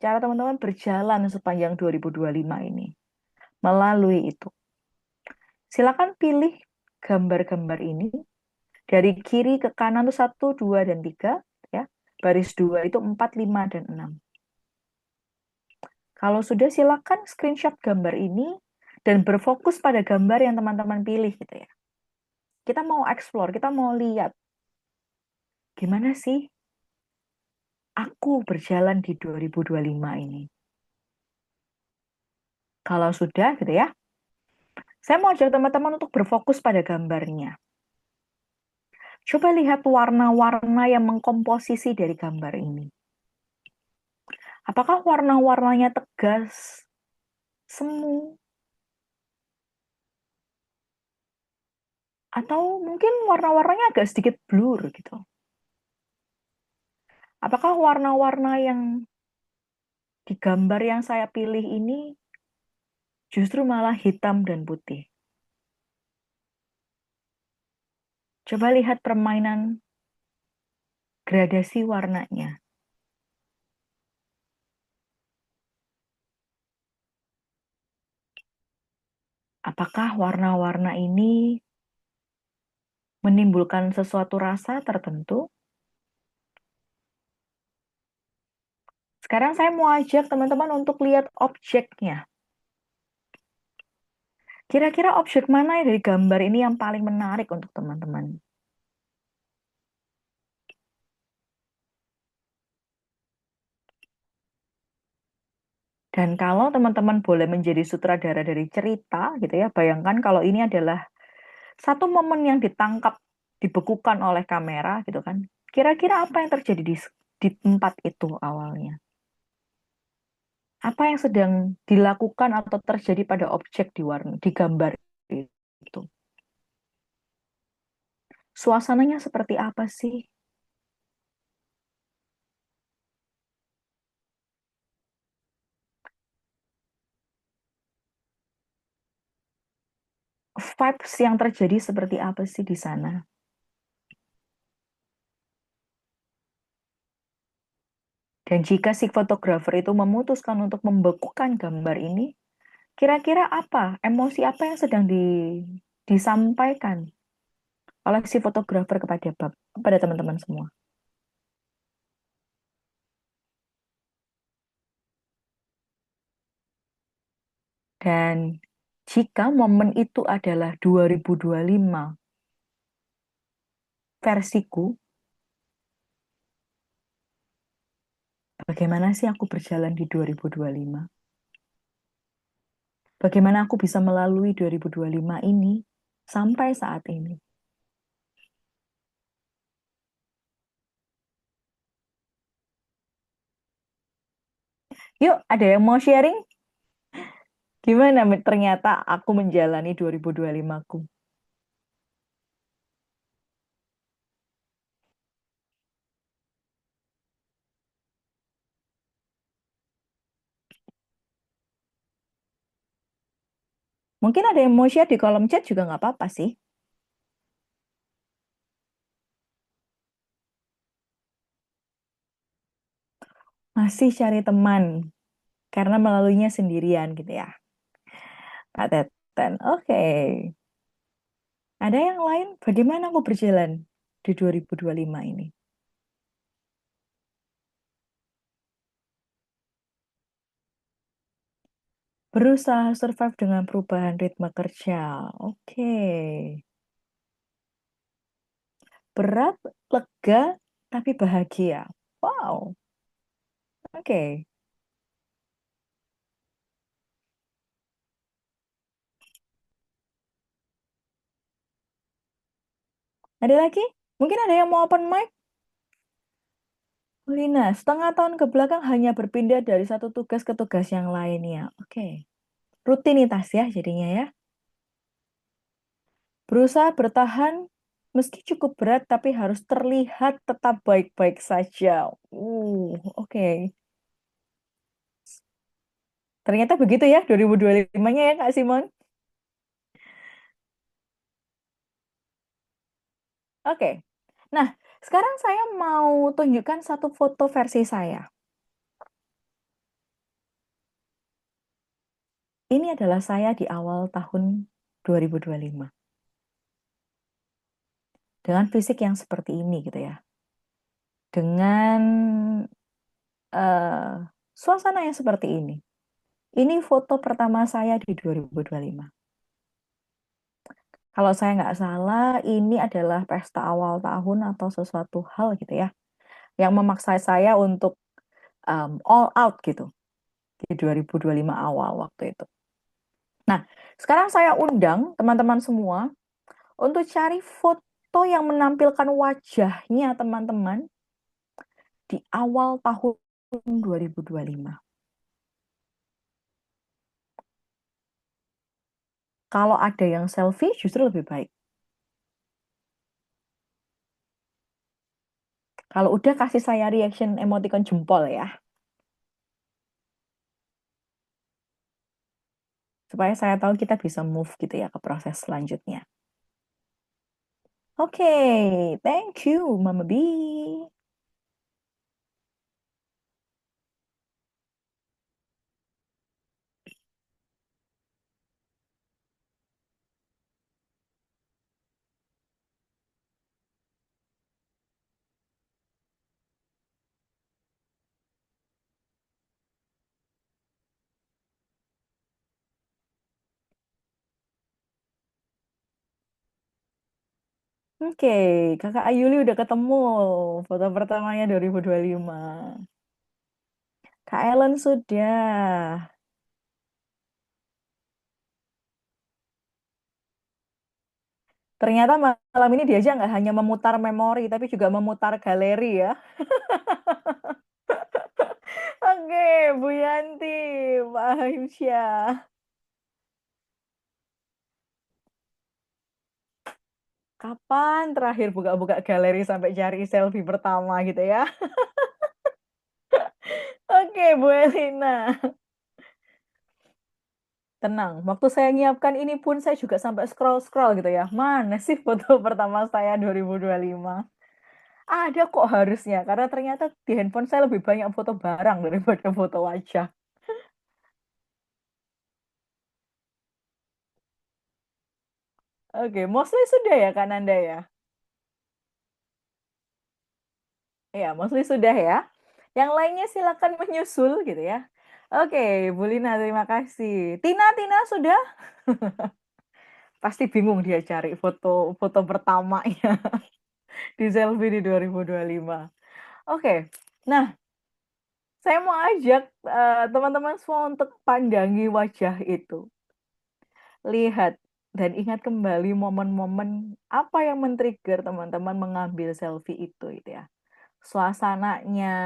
cara teman-teman berjalan sepanjang 2025 ini. Melalui itu. Silakan pilih gambar-gambar ini. Dari kiri ke kanan itu 1, 2, dan 3. Ya. Baris 2 itu 4, 5, dan 6. Kalau sudah, silakan screenshot gambar ini dan berfokus pada gambar yang teman-teman pilih gitu ya. Kita mau explore, kita mau lihat gimana sih aku berjalan di 2025 ini. Kalau sudah gitu ya, saya mau ajak teman-teman untuk berfokus pada gambarnya. Coba lihat warna-warna yang mengkomposisi dari gambar ini. Apakah warna-warnanya tegas, semu, atau mungkin warna-warnanya agak sedikit blur gitu. Apakah warna-warna yang di gambar yang saya pilih ini justru malah hitam dan putih? Coba lihat permainan gradasi warnanya. Apakah warna-warna ini menimbulkan sesuatu rasa tertentu? Sekarang saya mau ajak teman-teman untuk lihat objeknya. Kira-kira objek mana dari gambar ini yang paling menarik untuk teman-teman? Dan kalau teman-teman boleh menjadi sutradara dari cerita, gitu ya, bayangkan kalau ini adalah satu momen yang ditangkap, dibekukan oleh kamera, gitu kan. Kira-kira apa yang terjadi di tempat itu awalnya? Apa yang sedang dilakukan atau terjadi pada objek di gambar itu? Suasananya seperti apa sih? Vibes yang terjadi seperti apa sih di sana? Dan jika si fotografer itu memutuskan untuk membekukan gambar ini, kira-kira apa, emosi apa yang sedang disampaikan oleh si fotografer kepada teman-teman semua? Dan jika momen itu adalah 2025 versiku, bagaimana sih aku berjalan di 2025? Bagaimana aku bisa melalui 2025 ini sampai saat ini? Yuk, ada yang mau sharing? Gimana ternyata aku menjalani 2025-ku? Mungkin ada yang mau share di kolom chat juga nggak apa-apa sih. Masih cari teman, karena melaluinya sendirian gitu ya. Kak Teten, oke. Ada yang lain? Bagaimana aku berjalan di 2025 ini? Berusaha survive dengan perubahan ritme kerja. Oke. Berat, lega, tapi bahagia. Wow. Oke. Ada lagi? Mungkin ada yang mau open mic? Lina, setengah tahun ke belakang hanya berpindah dari satu tugas ke tugas yang lainnya. Oke. Rutinitas ya jadinya ya. Berusaha bertahan meski cukup berat tapi harus terlihat tetap baik-baik saja. Oke. Ternyata begitu ya 2025-nya ya Kak Simon. Oke. Nah, sekarang saya mau tunjukkan satu foto versi saya. Ini adalah saya di awal tahun 2025. Dengan fisik yang seperti ini gitu ya. Dengan suasana yang seperti ini. Ini foto pertama saya di 2025. Kalau saya nggak salah, ini adalah pesta awal tahun atau sesuatu hal gitu ya, yang memaksa saya untuk all out gitu di 2025 awal waktu itu. Nah, sekarang saya undang teman-teman semua untuk cari foto yang menampilkan wajahnya teman-teman di awal tahun 2025. Kalau ada yang selfie justru lebih baik. Kalau udah kasih saya reaction emoticon jempol ya. Supaya saya tahu kita bisa move gitu ya ke proses selanjutnya. Oke, thank you Mama B. Oke, Kakak Ayuli udah ketemu foto pertamanya 2025. Kak Ellen sudah. Ternyata malam ini diajak nggak hanya memutar memori, tapi juga memutar galeri ya. Oke, Bu Yanti, Pak Himsyah. Kapan terakhir buka-buka galeri sampai cari selfie pertama gitu ya? Oke, Bu Elina. Tenang, waktu saya nyiapkan ini pun saya juga sampai scroll-scroll gitu ya. Mana sih foto pertama saya 2025? Ada kok harusnya, karena ternyata di handphone saya lebih banyak foto barang daripada foto wajah. Oke, mostly sudah ya Kak Nanda ya? Ya, mostly sudah ya. Yang lainnya silakan menyusul gitu ya. Oke, Bu Lina terima kasih. Tina, Tina sudah? Pasti bingung dia cari foto pertamanya di selfie di 2025. Oke, nah saya mau ajak teman-teman semua untuk pandangi wajah itu. Lihat dan ingat kembali momen-momen apa yang men-trigger teman-teman mengambil selfie itu gitu ya. Suasananya.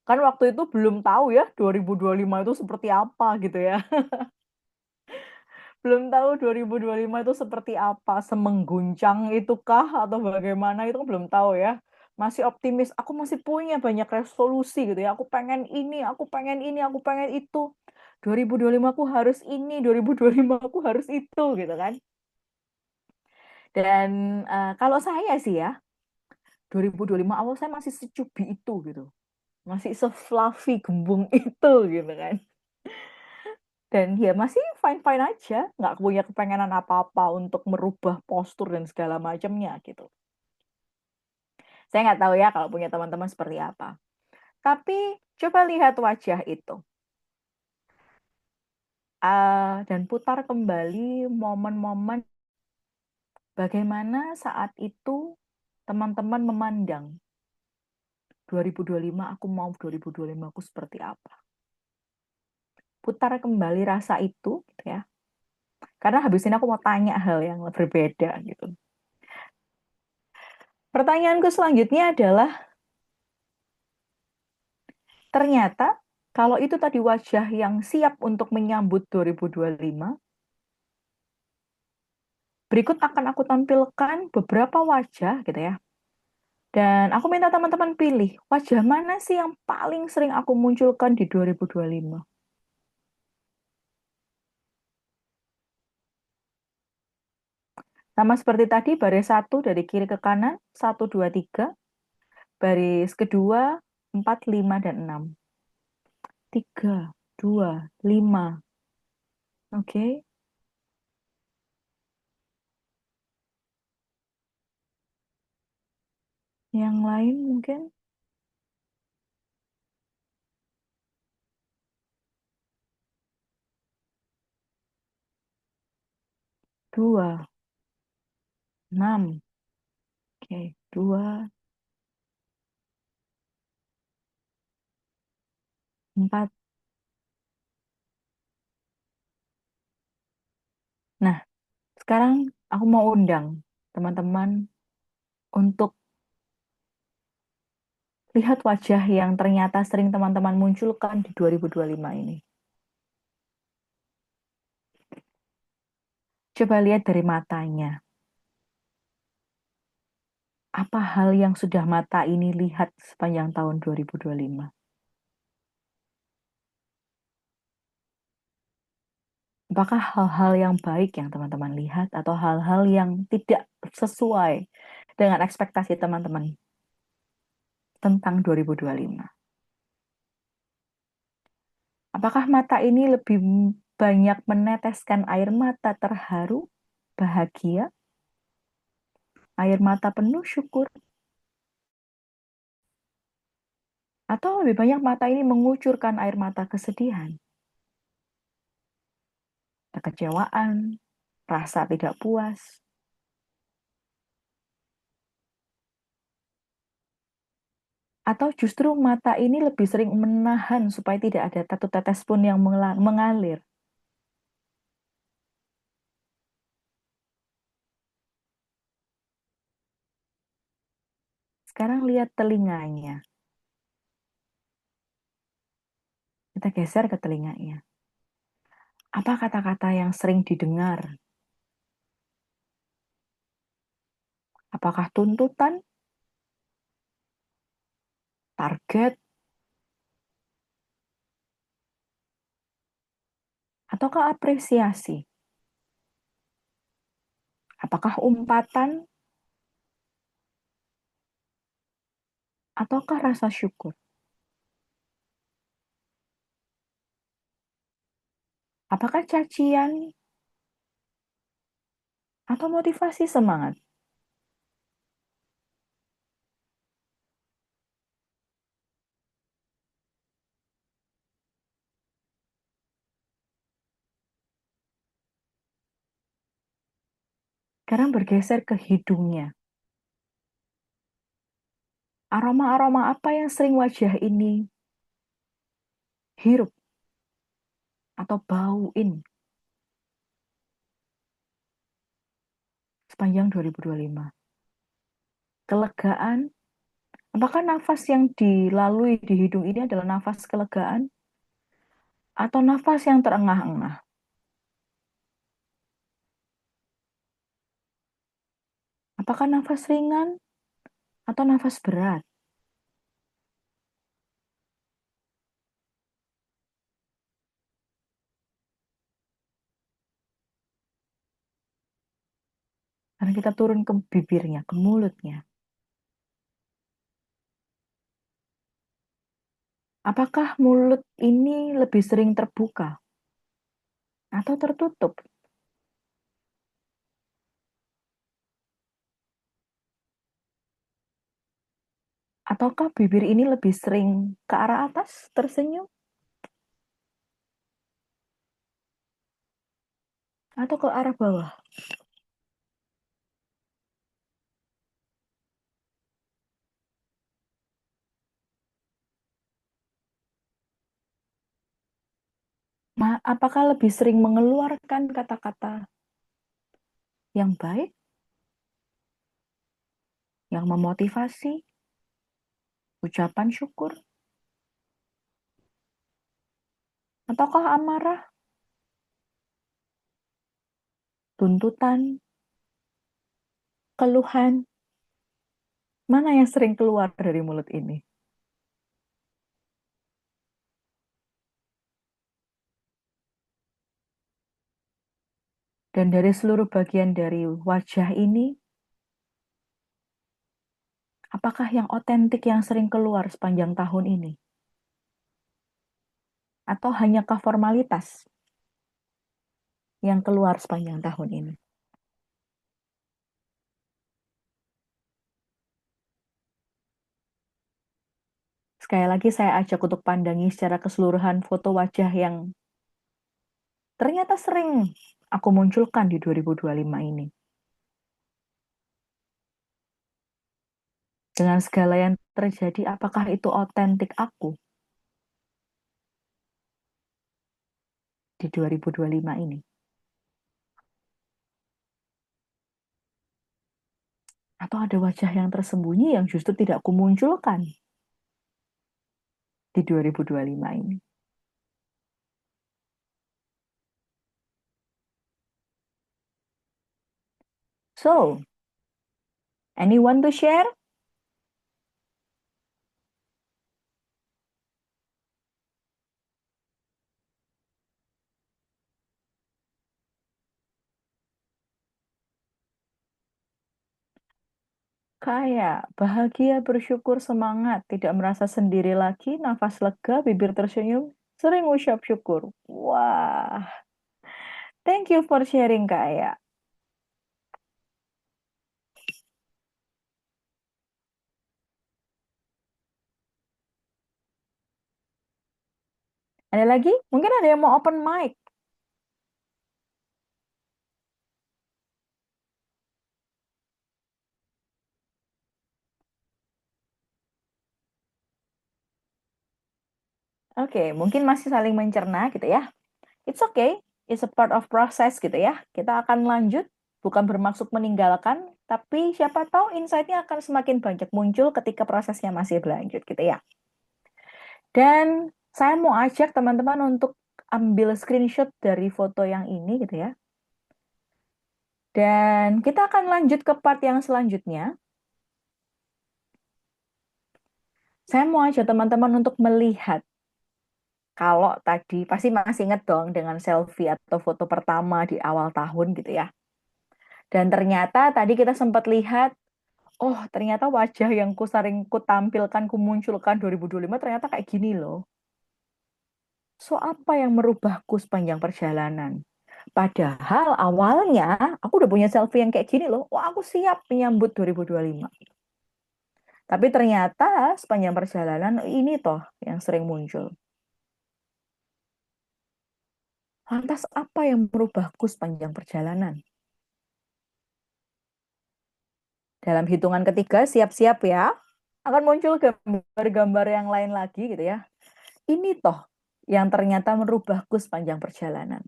Kan waktu itu belum tahu ya 2025 itu seperti apa gitu ya. Belum tahu 2025 itu seperti apa, semengguncang itukah atau bagaimana itu kan belum tahu ya. Masih optimis, aku masih punya banyak resolusi gitu ya. Aku pengen ini, aku pengen ini, aku pengen itu. 2025 aku harus ini, 2025 aku harus itu gitu kan. Dan kalau saya sih ya, 2025 awal saya masih secubi itu gitu. Masih se-fluffy gembung itu gitu kan. Dan ya masih fine-fine aja, nggak punya kepengenan apa-apa untuk merubah postur dan segala macamnya gitu. Saya nggak tahu ya kalau punya teman-teman seperti apa. Tapi coba lihat wajah itu. Dan putar kembali momen-momen bagaimana saat itu teman-teman memandang 2025 aku mau 2025 aku seperti apa. Putar kembali rasa itu gitu ya. Karena habis ini aku mau tanya hal yang berbeda gitu. Pertanyaanku selanjutnya adalah, ternyata kalau itu tadi wajah yang siap untuk menyambut 2025, berikut akan aku tampilkan beberapa wajah gitu ya. Dan aku minta teman-teman pilih, wajah mana sih yang paling sering aku munculkan di 2025? Sama seperti tadi, baris 1 dari kiri ke kanan, 1, 2, 3. Baris kedua, 4, 5, dan 6. 3, 2, 5. Oke. Yang lain mungkin? 2, 6. Oke, 2, 4. Nah, sekarang aku mau undang teman-teman untuk lihat wajah yang ternyata sering teman-teman munculkan di 2025 ini. Coba lihat dari matanya. Apa hal yang sudah mata ini lihat sepanjang tahun 2025? Apakah hal-hal yang baik yang teman-teman lihat atau hal-hal yang tidak sesuai dengan ekspektasi teman-teman tentang 2025? Apakah mata ini lebih banyak meneteskan air mata terharu, bahagia, air mata penuh syukur, atau lebih banyak mata ini mengucurkan air mata kesedihan, kekecewaan, rasa tidak puas? Atau justru mata ini lebih sering menahan supaya tidak ada satu tetes pun yang mengalir? Sekarang lihat telinganya. Kita geser ke telinganya. Apa kata-kata yang sering didengar? Apakah tuntutan, target, ataukah apresiasi? Apakah umpatan, ataukah rasa syukur? Apakah cacian, atau motivasi semangat? Sekarang bergeser ke hidungnya. Aroma-aroma apa yang sering wajah ini hirup atau bauin sepanjang 2025? Kelegaan. Apakah nafas yang dilalui di hidung ini adalah nafas kelegaan atau nafas yang terengah-engah? Apakah nafas ringan atau nafas berat? Karena kita turun ke bibirnya, ke mulutnya. Apakah mulut ini lebih sering terbuka atau tertutup? Ataukah bibir ini lebih sering ke arah atas, tersenyum? Atau ke arah bawah? Apakah lebih sering mengeluarkan kata-kata yang baik, yang memotivasi, ucapan syukur? Ataukah amarah, tuntutan, keluhan? Mana yang sering keluar dari mulut ini? Dan dari seluruh bagian dari wajah ini, apakah yang otentik yang sering keluar sepanjang tahun ini? Atau hanyakah formalitas yang keluar sepanjang tahun ini? Sekali lagi saya ajak untuk pandangi secara keseluruhan foto wajah yang ternyata sering aku munculkan di 2025 ini? Dengan segala yang terjadi, apakah itu otentik aku di 2025 ini? Atau ada wajah yang tersembunyi yang justru tidak kumunculkan di 2025 ini? So, anyone to share? Kayak bahagia, bersyukur, semangat, tidak merasa sendiri lagi, nafas lega, bibir tersenyum, sering ucap syukur. Wah, thank you for sharing, Kak. Ada lagi? Mungkin ada yang mau open mic. Oke, mungkin masih saling mencerna gitu ya. It's okay, it's a part of process gitu ya. Kita akan lanjut, bukan bermaksud meninggalkan, tapi siapa tahu insight-nya akan semakin banyak muncul ketika prosesnya masih berlanjut gitu ya. Dan saya mau ajak teman-teman untuk ambil screenshot dari foto yang ini gitu ya. Dan kita akan lanjut ke part yang selanjutnya. Saya mau ajak teman-teman untuk melihat. Kalau tadi pasti masih inget dong dengan selfie atau foto pertama di awal tahun gitu ya. Dan ternyata tadi kita sempat lihat, oh ternyata wajah yang sering ku tampilkan, ku munculkan 2025 ternyata kayak gini loh. So apa yang merubahku sepanjang perjalanan? Padahal awalnya aku udah punya selfie yang kayak gini loh. Wah aku siap menyambut 2025. Tapi ternyata sepanjang perjalanan ini toh yang sering muncul. Lantas apa yang merubahku sepanjang perjalanan? Dalam hitungan ketiga, siap-siap ya. Akan muncul gambar-gambar yang lain lagi gitu ya. Ini toh yang ternyata merubahku sepanjang perjalanan.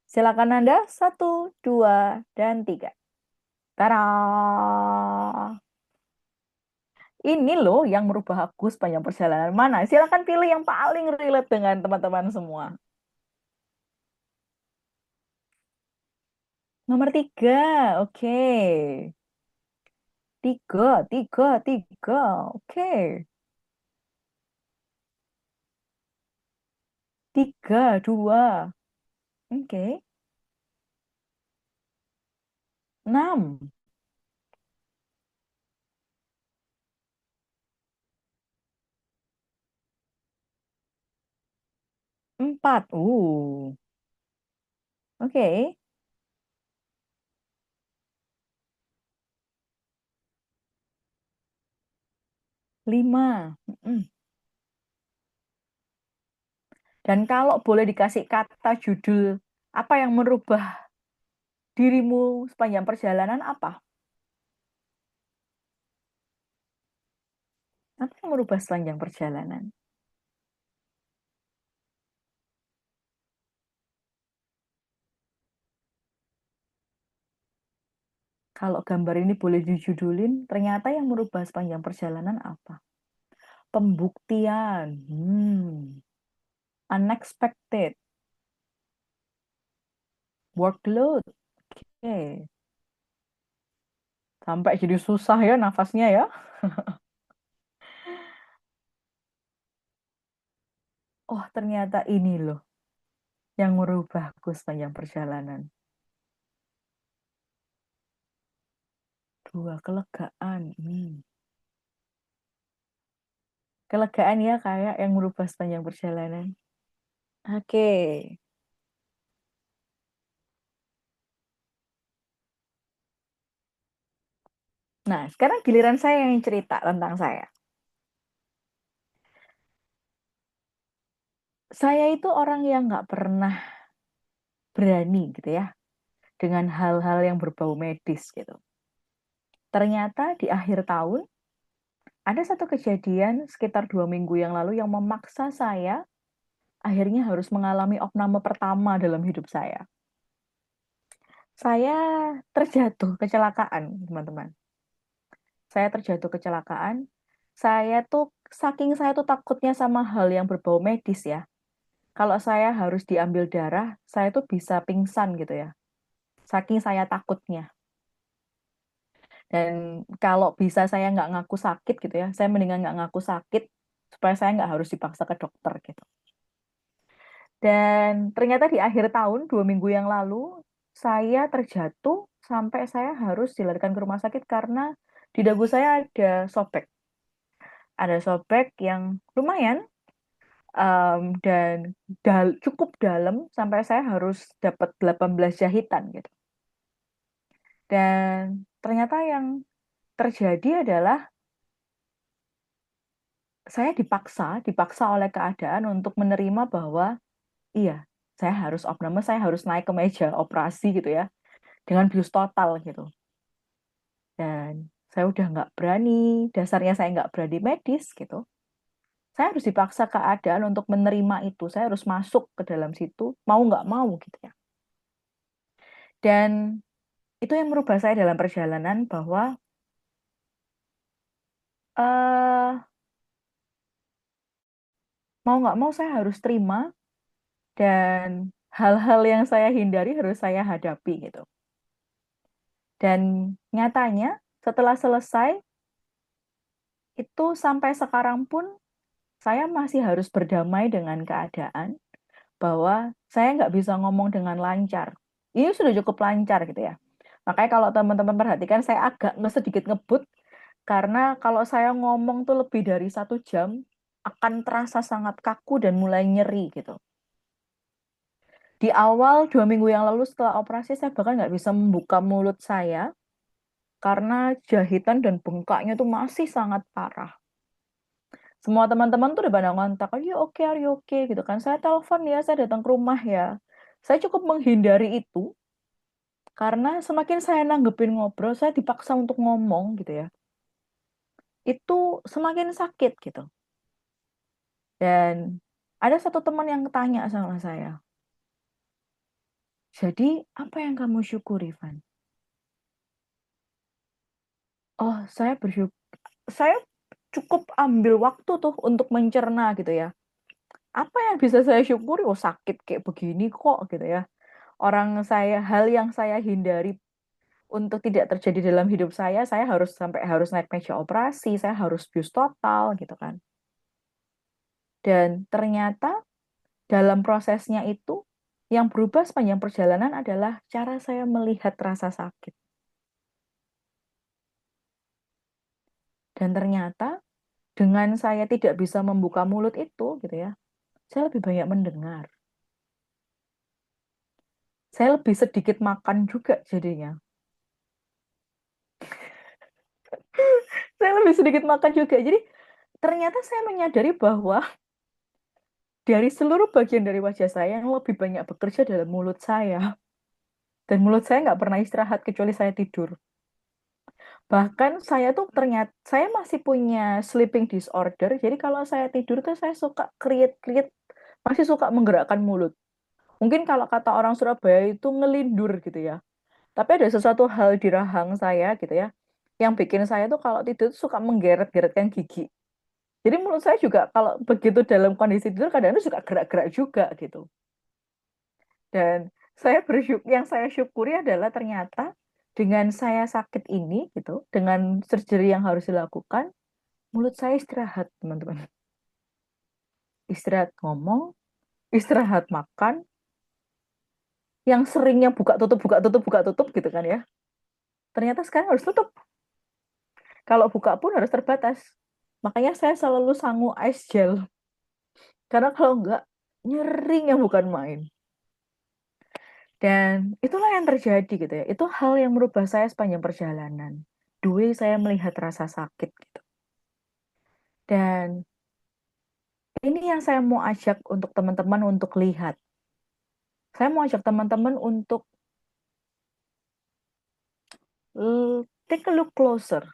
Silakan Anda, 1, 2, dan 3. Tara! Ini loh yang merubah aku sepanjang perjalanan. Mana? Silakan pilih yang paling relate dengan teman-teman semua. Nomor 3, oke. 3, 3, 3, oke. 3, 2, oke. 6, 4, oke. 5, Dan kalau boleh dikasih kata judul, apa yang merubah dirimu sepanjang perjalanan apa? Apa yang merubah sepanjang perjalanan? Kalau gambar ini boleh dijudulin, ternyata yang merubah sepanjang perjalanan apa? Pembuktian. Unexpected. Workload. Oke. Sampai jadi susah ya nafasnya ya. Oh, ternyata ini loh yang merubahku sepanjang perjalanan. 2, kelegaan. Kelegaan ya kayak yang merubah sepanjang perjalanan. Oke. Nah, sekarang giliran saya yang cerita tentang saya. Saya itu orang yang nggak pernah berani gitu ya dengan hal-hal yang berbau medis gitu. Ternyata di akhir tahun ada satu kejadian sekitar 2 minggu yang lalu yang memaksa saya akhirnya harus mengalami opname pertama dalam hidup saya. Saya terjatuh kecelakaan, teman-teman. Saya terjatuh kecelakaan. Saking saya tuh takutnya sama hal yang berbau medis ya. Kalau saya harus diambil darah, saya tuh bisa pingsan gitu ya. Saking saya takutnya. Dan kalau bisa saya nggak ngaku sakit gitu ya, saya mendingan nggak ngaku sakit supaya saya nggak harus dipaksa ke dokter gitu. Dan ternyata di akhir tahun, 2 minggu yang lalu, saya terjatuh sampai saya harus dilarikan ke rumah sakit karena di dagu saya ada sobek. Ada sobek yang lumayan dan cukup dalam sampai saya harus dapat 18 jahitan gitu. Dan ternyata yang terjadi adalah saya dipaksa oleh keadaan untuk menerima bahwa iya, saya harus opname, saya harus naik ke meja operasi gitu ya, dengan bius total gitu. Dan saya udah nggak berani, dasarnya saya nggak berani medis gitu. Saya harus dipaksa keadaan untuk menerima itu. Saya harus masuk ke dalam situ, mau nggak mau gitu ya. Dan itu yang merubah saya dalam perjalanan bahwa eh mau nggak mau saya harus terima dan hal-hal yang saya hindari harus saya hadapi gitu. Dan nyatanya setelah selesai itu sampai sekarang pun saya masih harus berdamai dengan keadaan bahwa saya nggak bisa ngomong dengan lancar. Ini sudah cukup lancar gitu ya. Makanya kalau teman-teman perhatikan saya agak sedikit ngebut karena kalau saya ngomong tuh lebih dari 1 jam akan terasa sangat kaku dan mulai nyeri gitu. Di awal 2 minggu yang lalu setelah operasi saya bahkan nggak bisa membuka mulut saya karena jahitan dan bengkaknya tuh masih sangat parah. Semua teman-teman tuh udah pada ngontak, "Are you okay? Are you okay?" gitu kan. Saya telepon ya, saya datang ke rumah ya. Saya cukup menghindari itu karena semakin saya nanggepin ngobrol, saya dipaksa untuk ngomong gitu ya. Itu semakin sakit gitu. Dan ada satu teman yang tanya sama saya, "Jadi apa yang kamu syukuri, Van?" Oh, saya cukup ambil waktu tuh untuk mencerna gitu ya. Apa yang bisa saya syukuri? Oh, sakit kayak begini kok gitu ya. Hal yang saya hindari untuk tidak terjadi dalam hidup saya harus naik meja operasi, saya harus bius total gitu kan. Dan ternyata dalam prosesnya itu yang berubah sepanjang perjalanan adalah cara saya melihat rasa sakit. Dan ternyata dengan saya tidak bisa membuka mulut itu gitu ya, saya lebih banyak mendengar. Saya lebih sedikit makan juga jadinya. Saya lebih sedikit makan juga. Jadi ternyata saya menyadari bahwa dari seluruh bagian dari wajah saya yang lebih banyak bekerja dalam mulut saya. Dan mulut saya nggak pernah istirahat kecuali saya tidur. Bahkan ternyata saya masih punya sleeping disorder. Jadi kalau saya tidur tuh saya suka kriit-kriit, masih suka menggerakkan mulut. Mungkin kalau kata orang Surabaya itu ngelindur gitu ya. Tapi ada sesuatu hal di rahang saya gitu ya, yang bikin saya tuh kalau tidur tuh suka menggeret-geretkan gigi. Jadi mulut saya juga kalau begitu dalam kondisi tidur kadang-kadang suka gerak-gerak juga gitu. Dan yang saya syukuri adalah ternyata dengan saya sakit ini gitu, dengan surgery yang harus dilakukan, mulut saya istirahat, teman-teman. Istirahat ngomong, istirahat makan, yang seringnya buka tutup gitu kan ya. Ternyata sekarang harus tutup. Kalau buka pun harus terbatas. Makanya saya selalu sangu ice gel. Karena kalau enggak, nyerinya bukan main. Dan itulah yang terjadi gitu ya. Itu hal yang merubah saya sepanjang perjalanan. Saya melihat rasa sakit gitu. Dan ini yang saya mau ajak untuk teman-teman untuk lihat. Saya mau ajak teman-teman untuk take a look closer.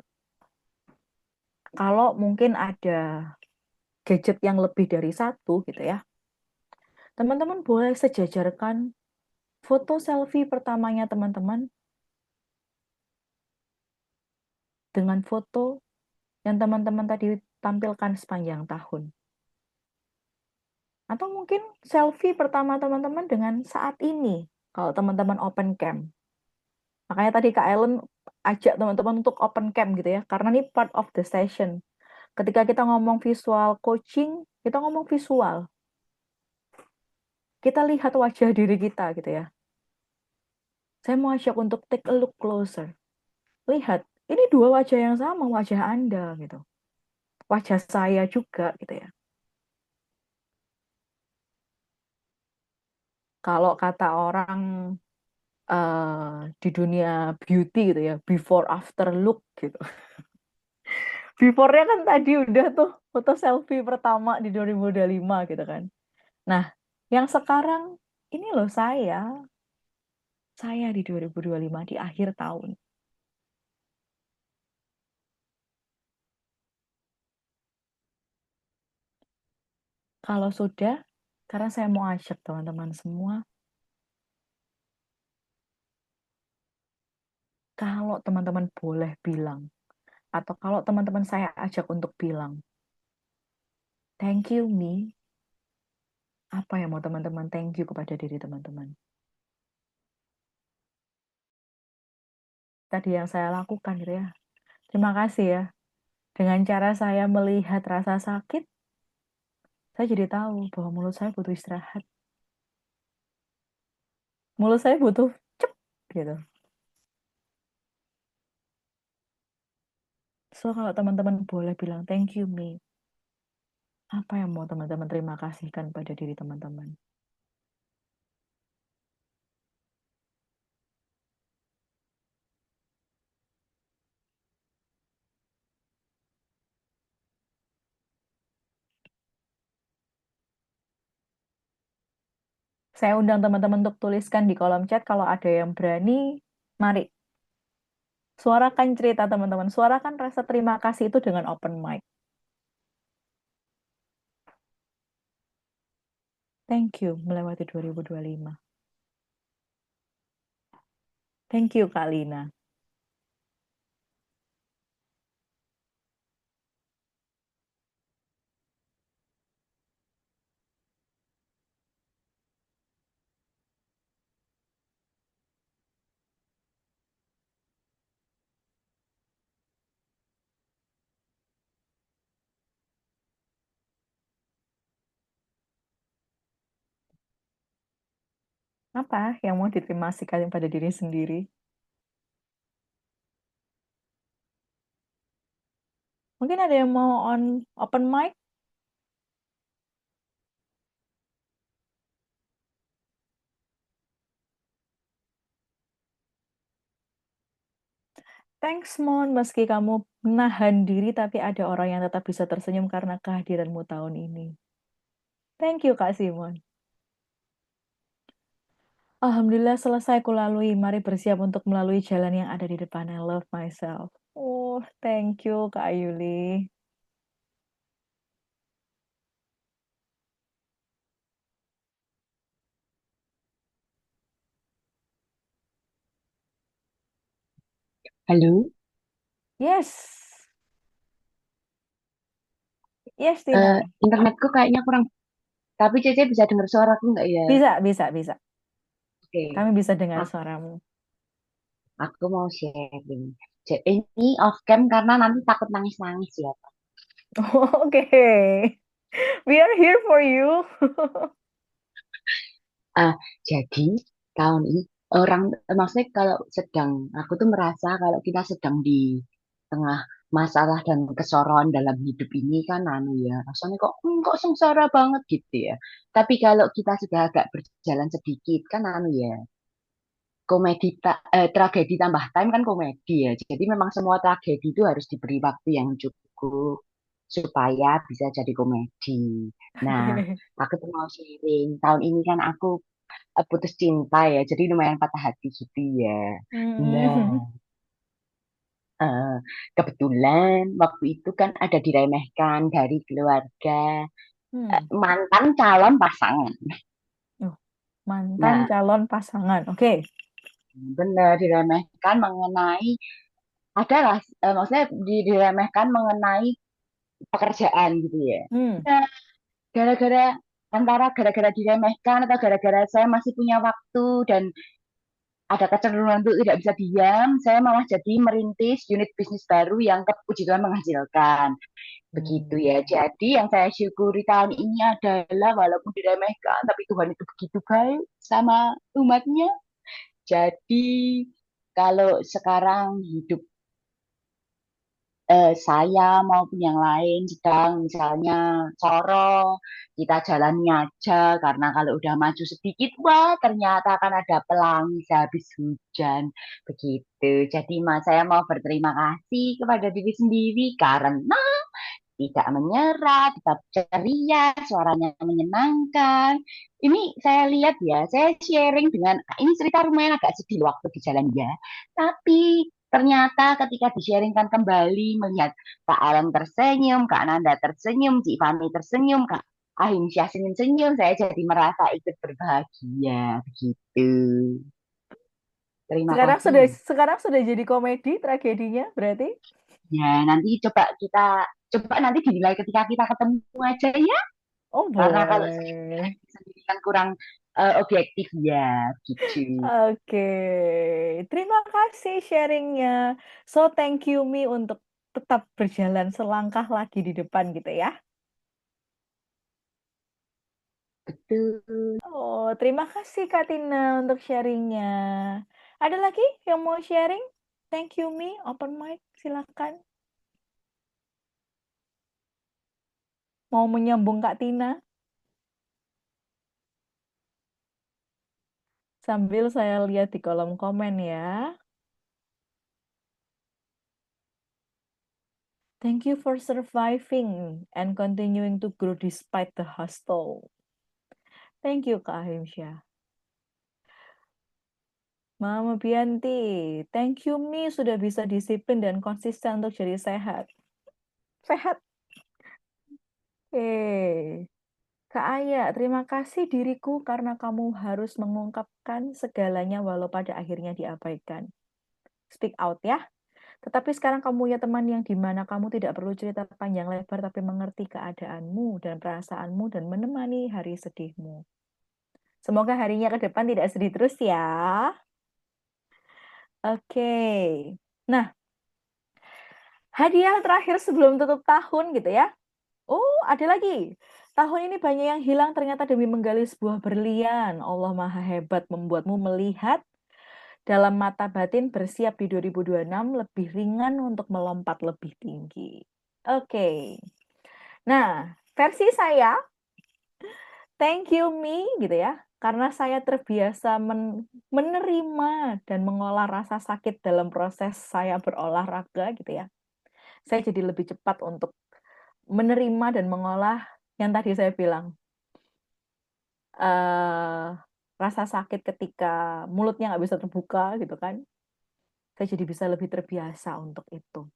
Kalau mungkin ada gadget yang lebih dari satu gitu ya, teman-teman boleh sejajarkan foto selfie pertamanya teman-teman dengan foto yang teman-teman tadi tampilkan sepanjang tahun. Atau mungkin selfie pertama teman-teman dengan saat ini, kalau teman-teman open cam. Makanya tadi Kak Ellen ajak teman-teman untuk open cam gitu ya, karena ini part of the session. Ketika kita ngomong visual coaching, kita ngomong visual. Kita lihat wajah diri kita gitu ya. Saya mau ajak untuk take a look closer. Lihat, ini dua wajah yang sama, wajah Anda gitu. Wajah saya juga gitu ya. Kalau kata orang di dunia beauty gitu ya, before after look gitu. Before-nya kan tadi udah tuh foto selfie pertama di 2025 gitu kan. Nah, yang sekarang ini loh saya di 2025 di akhir tahun. Kalau sudah, karena saya mau ajak teman-teman semua, kalau teman-teman boleh bilang, atau kalau teman-teman saya ajak untuk bilang, thank you me, apa yang mau teman-teman thank you kepada diri teman-teman? Tadi yang saya lakukan gitu ya. Terima kasih ya. Dengan cara saya melihat rasa sakit, saya jadi tahu bahwa mulut saya butuh istirahat. Mulut saya butuh cep gitu. So kalau teman-teman boleh bilang thank you me, apa yang mau teman-teman terima kasihkan pada diri teman-teman? Saya undang teman-teman untuk tuliskan di kolom chat kalau ada yang berani, mari. Suarakan cerita teman-teman, suarakan rasa terima kasih itu dengan open mic. Thank you melewati 2025. Thank you Kak Lina. Apa yang mau diterima kasihkan pada diri sendiri? Mungkin ada yang mau on open mic? Thanks Mon, meski kamu menahan diri tapi ada orang yang tetap bisa tersenyum karena kehadiranmu tahun ini. Thank you Kak Simon. Alhamdulillah selesai kulalui. Mari bersiap untuk melalui jalan yang ada di depan. I love myself. Oh, thank you Kak Yuli. Halo, Yes. Yes, Tina. internetku kayaknya kurang. Tapi Cece bisa dengar suaraku nggak ya? Bisa. Oke, Kami bisa dengar aku, suaramu. aku mau sharing. Ini off cam karena nanti takut nangis-nangis ya. Oke. We are here for you. Ah, jadi tahun ini orang, maksudnya kalau sedang, aku tuh merasa kalau kita sedang di tengah masalah dan keseroan dalam hidup ini kan anu ya, rasanya kok sengsara banget gitu ya. Tapi kalau kita sudah agak berjalan sedikit kan anu ya, tragedi tambah time kan komedi ya. Jadi memang semua tragedi itu harus diberi waktu yang cukup supaya bisa jadi komedi. Nah, aku tuh mau sharing. Tahun ini kan aku putus cinta ya, jadi lumayan patah hati gitu ya. Nah, eh, kebetulan waktu itu kan ada diremehkan dari keluarga Hmm. mantan calon pasangan. Oh, mantan Nah, calon pasangan. Oke. benar diremehkan mengenai adalah maksudnya diremehkan mengenai pekerjaan gitu ya. Hmm. Nah, gara-gara antara gara-gara diremehkan atau gara-gara saya masih punya waktu dan ada kecenderungan untuk tidak bisa diam, saya malah jadi merintis unit bisnis baru yang puji Tuhan menghasilkan. Begitu Hmm. ya. Jadi yang saya syukuri tahun ini adalah walaupun diremehkan, tapi Tuhan itu begitu baik sama umatnya. Jadi kalau sekarang hidup saya maupun yang lain sedang misalnya coro, kita jalani aja karena kalau udah maju sedikit, wah ternyata akan ada pelangi sehabis hujan. Begitu. Jadi mas saya mau berterima kasih kepada diri sendiri karena tidak menyerah, tetap ceria, suaranya menyenangkan. Ini saya lihat ya, saya sharing dengan, ini cerita lumayan agak sedih waktu di jalan ya. Tapi ternyata ketika di-sharingkan kembali, melihat Kak Ellen tersenyum, Kak Nanda tersenyum, Cik Fani tersenyum, Kak Ahimsyah senyum-senyum, saya jadi merasa ikut berbahagia. Begitu. Terima kasih. Sekarang sudah jadi komedi tragedinya berarti? Ya, nanti coba nanti dinilai ketika kita ketemu aja ya. Oh, Karena kalau boleh. sendiri kan kurang objektif ya, gitu. Oke. Terima kasih sharingnya. So, thank you Mi untuk tetap berjalan selangkah lagi di depan gitu ya. Betul. Oh, terima kasih Kak Tina untuk sharingnya. Ada lagi yang mau sharing? Thank you Mi, open mic, silakan. Mau menyambung Kak Tina? Sambil saya lihat di kolom komen ya. Thank you for surviving and continuing to grow despite the hustle. Thank you Kak Ahimsyah. Mama Bianti, thank you Mi sudah bisa disiplin dan konsisten untuk jadi sehat. Sehat. Oke. Kak Aya, terima kasih diriku karena kamu harus mengungkapkan segalanya walau pada akhirnya diabaikan. Speak out ya. Tetapi sekarang kamu punya teman yang dimana kamu tidak perlu cerita panjang lebar tapi mengerti keadaanmu dan perasaanmu dan menemani hari sedihmu. Semoga harinya ke depan tidak sedih terus ya. Oke. Nah, hadiah terakhir sebelum tutup tahun gitu ya. Oh, ada lagi. Tahun ini banyak yang hilang ternyata demi menggali sebuah berlian. Allah Maha Hebat membuatmu melihat dalam mata batin bersiap di 2026 lebih ringan untuk melompat lebih tinggi. Oke. Nah, versi saya, thank you me gitu ya. Karena saya terbiasa menerima dan mengolah rasa sakit dalam proses saya berolahraga gitu ya. Saya jadi lebih cepat untuk menerima dan mengolah yang tadi saya bilang. Rasa sakit ketika mulutnya nggak bisa terbuka gitu kan. Saya jadi bisa lebih terbiasa untuk itu.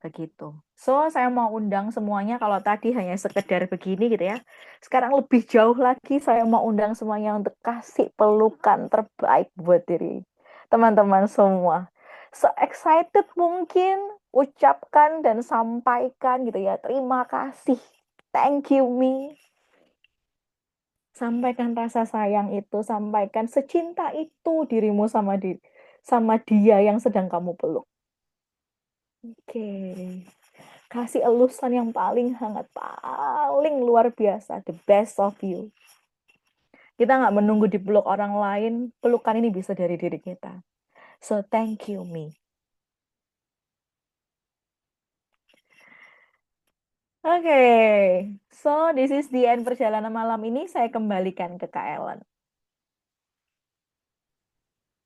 Begitu. So, saya mau undang semuanya, kalau tadi hanya sekedar begini gitu ya. Sekarang lebih jauh lagi, saya mau undang semuanya untuk kasih pelukan terbaik buat diri teman-teman semua. Se-excited mungkin, ucapkan dan sampaikan gitu ya. Terima kasih. Thank you, me. Sampaikan rasa sayang itu, sampaikan secinta itu dirimu sama dia yang sedang kamu peluk. Oke. Kasih elusan yang paling hangat, paling luar biasa, the best of you. Kita nggak menunggu dipeluk orang lain, pelukan ini bisa dari diri kita. So, thank you, me. Oke, so this is the end perjalanan malam ini. Saya kembalikan ke Kak Ellen.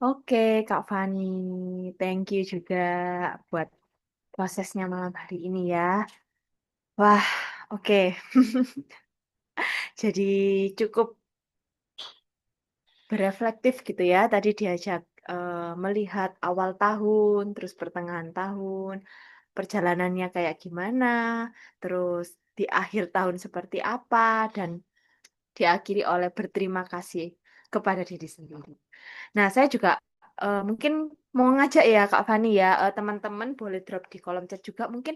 Oke, Kak Fani. Thank you juga buat prosesnya malam hari ini ya. Wah, oke. Jadi cukup bereflektif gitu ya. Tadi diajak melihat awal tahun, terus pertengahan tahun, perjalanannya kayak gimana, terus di akhir tahun seperti apa, dan diakhiri oleh berterima kasih kepada diri sendiri. Nah, saya juga mungkin mau ngajak ya Kak Fani ya, teman-teman boleh drop di kolom chat juga mungkin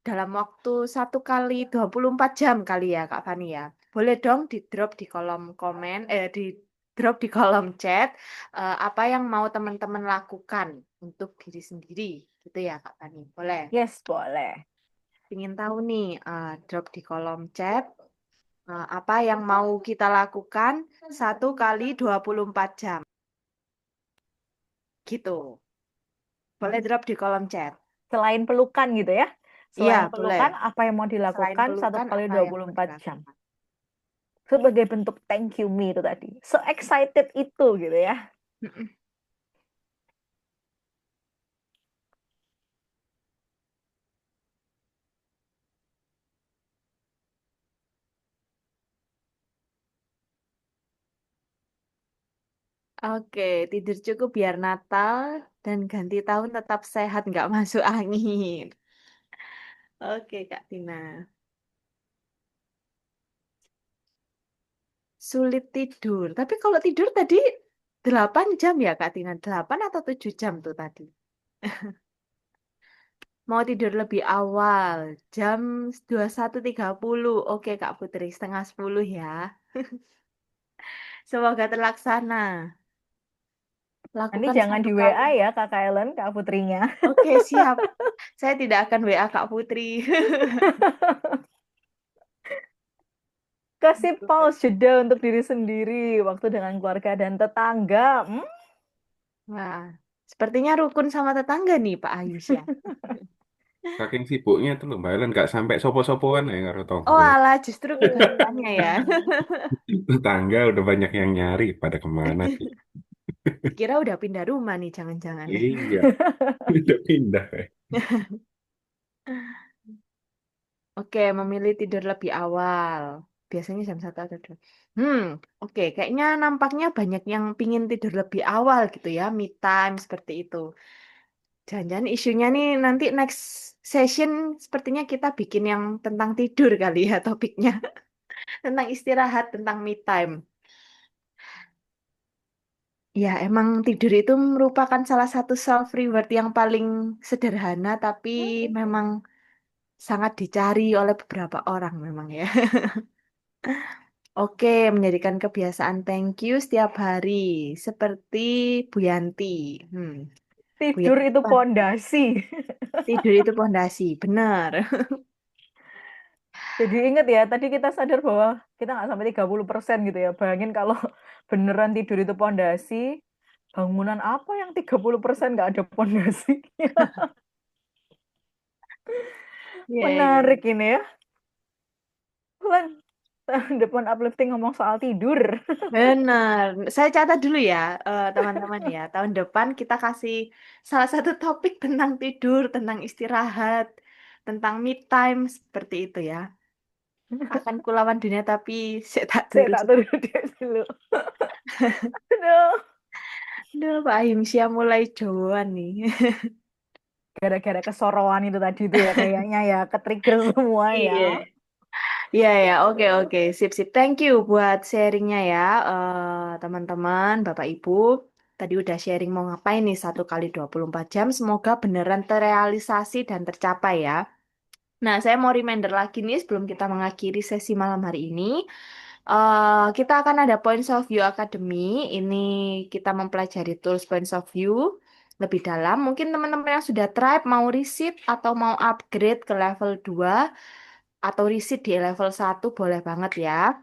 dalam waktu 1 kali 24 jam kali ya Kak Fani ya. Boleh dong di drop di kolom komen, di drop di kolom chat apa yang mau teman-teman lakukan untuk diri sendiri gitu ya Kak Fani. Boleh? Yes, boleh. Ingin tahu nih, drop di kolom chat apa yang mau kita lakukan 1 kali 24 jam gitu. Boleh drop di kolom chat. Selain pelukan gitu ya. Iya, Selain boleh. pelukan, apa yang mau Selain dilakukan satu pelukan kali apa dua yang puluh mau empat jam. dilakukan? Sebagai bentuk thank you me itu tadi. So excited itu gitu ya. Mm-mm. Oke, tidur cukup biar Natal dan ganti tahun tetap sehat, nggak masuk angin. Oke, Kak Tina. Sulit tidur. Tapi kalau tidur tadi 8 jam ya, Kak Tina? 8 atau 7 jam tuh tadi? Mau tidur lebih awal, jam 21.30. Oke, Kak Putri, setengah 10 ya. Semoga terlaksana. Nanti Lakukan jangan satu di kali. WA ya Kak Ellen, Kak Putrinya. Oke, siap. Saya tidak akan WA Kak Putri. Kasih pause jeda untuk diri sendiri, waktu dengan keluarga dan tetangga. Wah, sepertinya rukun sama tetangga nih Pak Ayus ya. Saking sibuknya itu loh Mbak Ellen nggak sampai sopo-sopoan ya karo Oh tonggo. alah, justru kebalikannya ya. Tetangga udah banyak yang nyari pada kemana sih? Dikira udah pindah rumah nih, jangan-jangan. Iya, udah pindah. Oke, memilih tidur lebih awal. Biasanya jam 1 atau 2. Oke. Kayaknya nampaknya banyak yang pingin tidur lebih awal gitu ya. Me time seperti itu. Jangan-jangan isunya nih nanti next session sepertinya kita bikin yang tentang tidur kali ya topiknya. Tentang istirahat, tentang me time. Ya, emang tidur itu merupakan salah satu self reward yang paling sederhana tapi memang sangat dicari oleh beberapa orang memang ya. Oke, menjadikan kebiasaan thank you setiap hari seperti Bu Yanti. Hmm, Bu Tidur Yanti, itu Pak, pondasi. tidur itu pondasi, benar. Jadi ingat ya, tadi kita sadar bahwa kita nggak sampai 30% gitu ya. Bayangin kalau beneran tidur itu pondasi, bangunan apa yang 30% nggak ada pondasi? Iya, iya. Menarik ini ya. Lan, tahun depan uplifting ngomong soal tidur. Benar. Saya catat dulu ya, teman-teman ya. Tahun depan kita kasih salah satu topik tentang tidur, tentang istirahat, tentang me time seperti itu ya. Akan kulawan dunia tapi saya tak Saya turu. tak turun dia dulu. Aduh. Aduh, Pak Ahimsyah mulai Jawaan nih. Gara-gara kesoroan itu tadi itu ya kayaknya ya ke-trigger semua ya. Iya. Iya ya, oke oke, sip sip. Thank you buat sharingnya ya, teman-teman, Bapak Ibu. Tadi udah sharing mau ngapain nih 1 kali 24 jam. Semoga beneran terrealisasi dan tercapai ya. Nah, saya mau reminder lagi nih sebelum kita mengakhiri sesi malam hari ini. Kita akan ada Points of View Academy. Ini kita mempelajari tools Points of View lebih dalam. Mungkin teman-teman yang sudah tribe mau receipt atau mau upgrade ke level 2 atau receipt di level 1 boleh banget ya.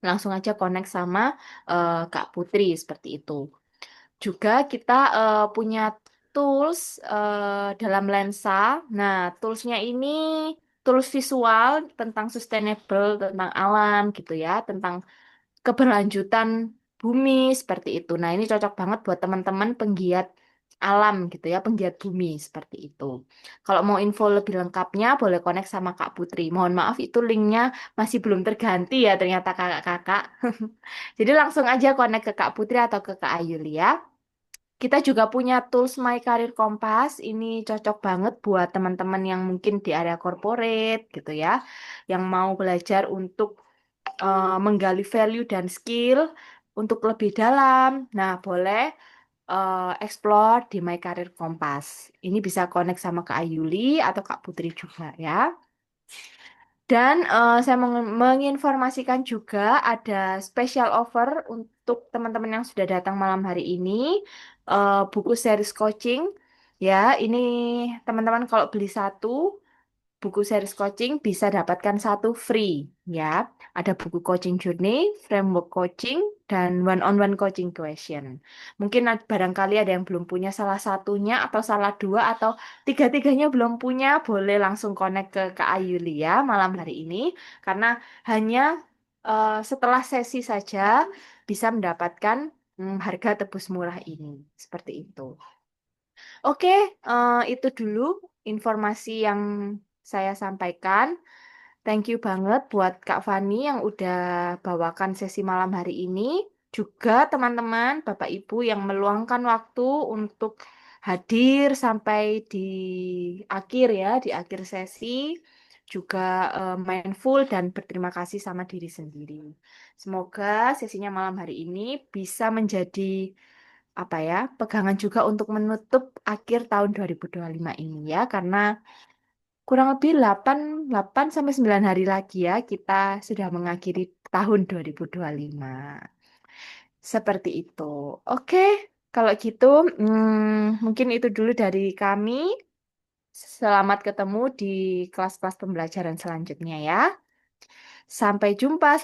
Langsung aja connect sama Kak Putri seperti itu. Juga kita punya tools dalam lensa. Nah, toolsnya ini tools visual tentang sustainable, tentang alam gitu ya, tentang keberlanjutan bumi seperti itu. Nah, ini cocok banget buat teman-teman penggiat alam gitu ya, penggiat bumi seperti itu. Kalau mau info lebih lengkapnya boleh connect sama Kak Putri. Mohon maaf itu linknya masih belum terganti ya ternyata kakak-kakak. Jadi langsung aja connect ke Kak Putri atau ke Kak Ayulia. Kita juga punya tools My Career Compass. Ini cocok banget buat teman-teman yang mungkin di area corporate gitu ya, yang mau belajar untuk menggali value dan skill untuk lebih dalam. Nah, boleh explore di My Career Compass. Ini bisa connect sama Kak Ayuli atau Kak Putri juga ya. Dan saya menginformasikan juga ada special offer untuk teman-teman yang sudah datang malam hari ini, buku series coaching. Ya, ini teman-teman kalau beli satu buku series coaching bisa dapatkan satu free ya. Ada buku coaching journey, framework coaching, dan one-on-one coaching question. Mungkin barangkali ada yang belum punya salah satunya atau salah dua atau tiga-tiganya belum punya, boleh langsung connect ke Kak Ayuli ya malam hari ini. Karena hanya setelah sesi saja bisa mendapatkan harga tebus murah ini. Seperti itu. Oke, itu dulu informasi yang saya sampaikan. Thank you banget buat Kak Fani yang udah bawakan sesi malam hari ini. Juga teman-teman, Bapak Ibu yang meluangkan waktu untuk hadir sampai di akhir ya, di akhir sesi. Juga mindful dan berterima kasih sama diri sendiri. Semoga sesinya malam hari ini bisa menjadi apa ya, pegangan juga untuk menutup akhir tahun 2025 ini ya, karena kurang lebih 8 sampai 9 hari lagi ya kita sudah mengakhiri tahun 2025. Seperti itu. Oke, kalau gitu mungkin itu dulu dari kami. Selamat ketemu di kelas-kelas pembelajaran selanjutnya ya. Sampai jumpa.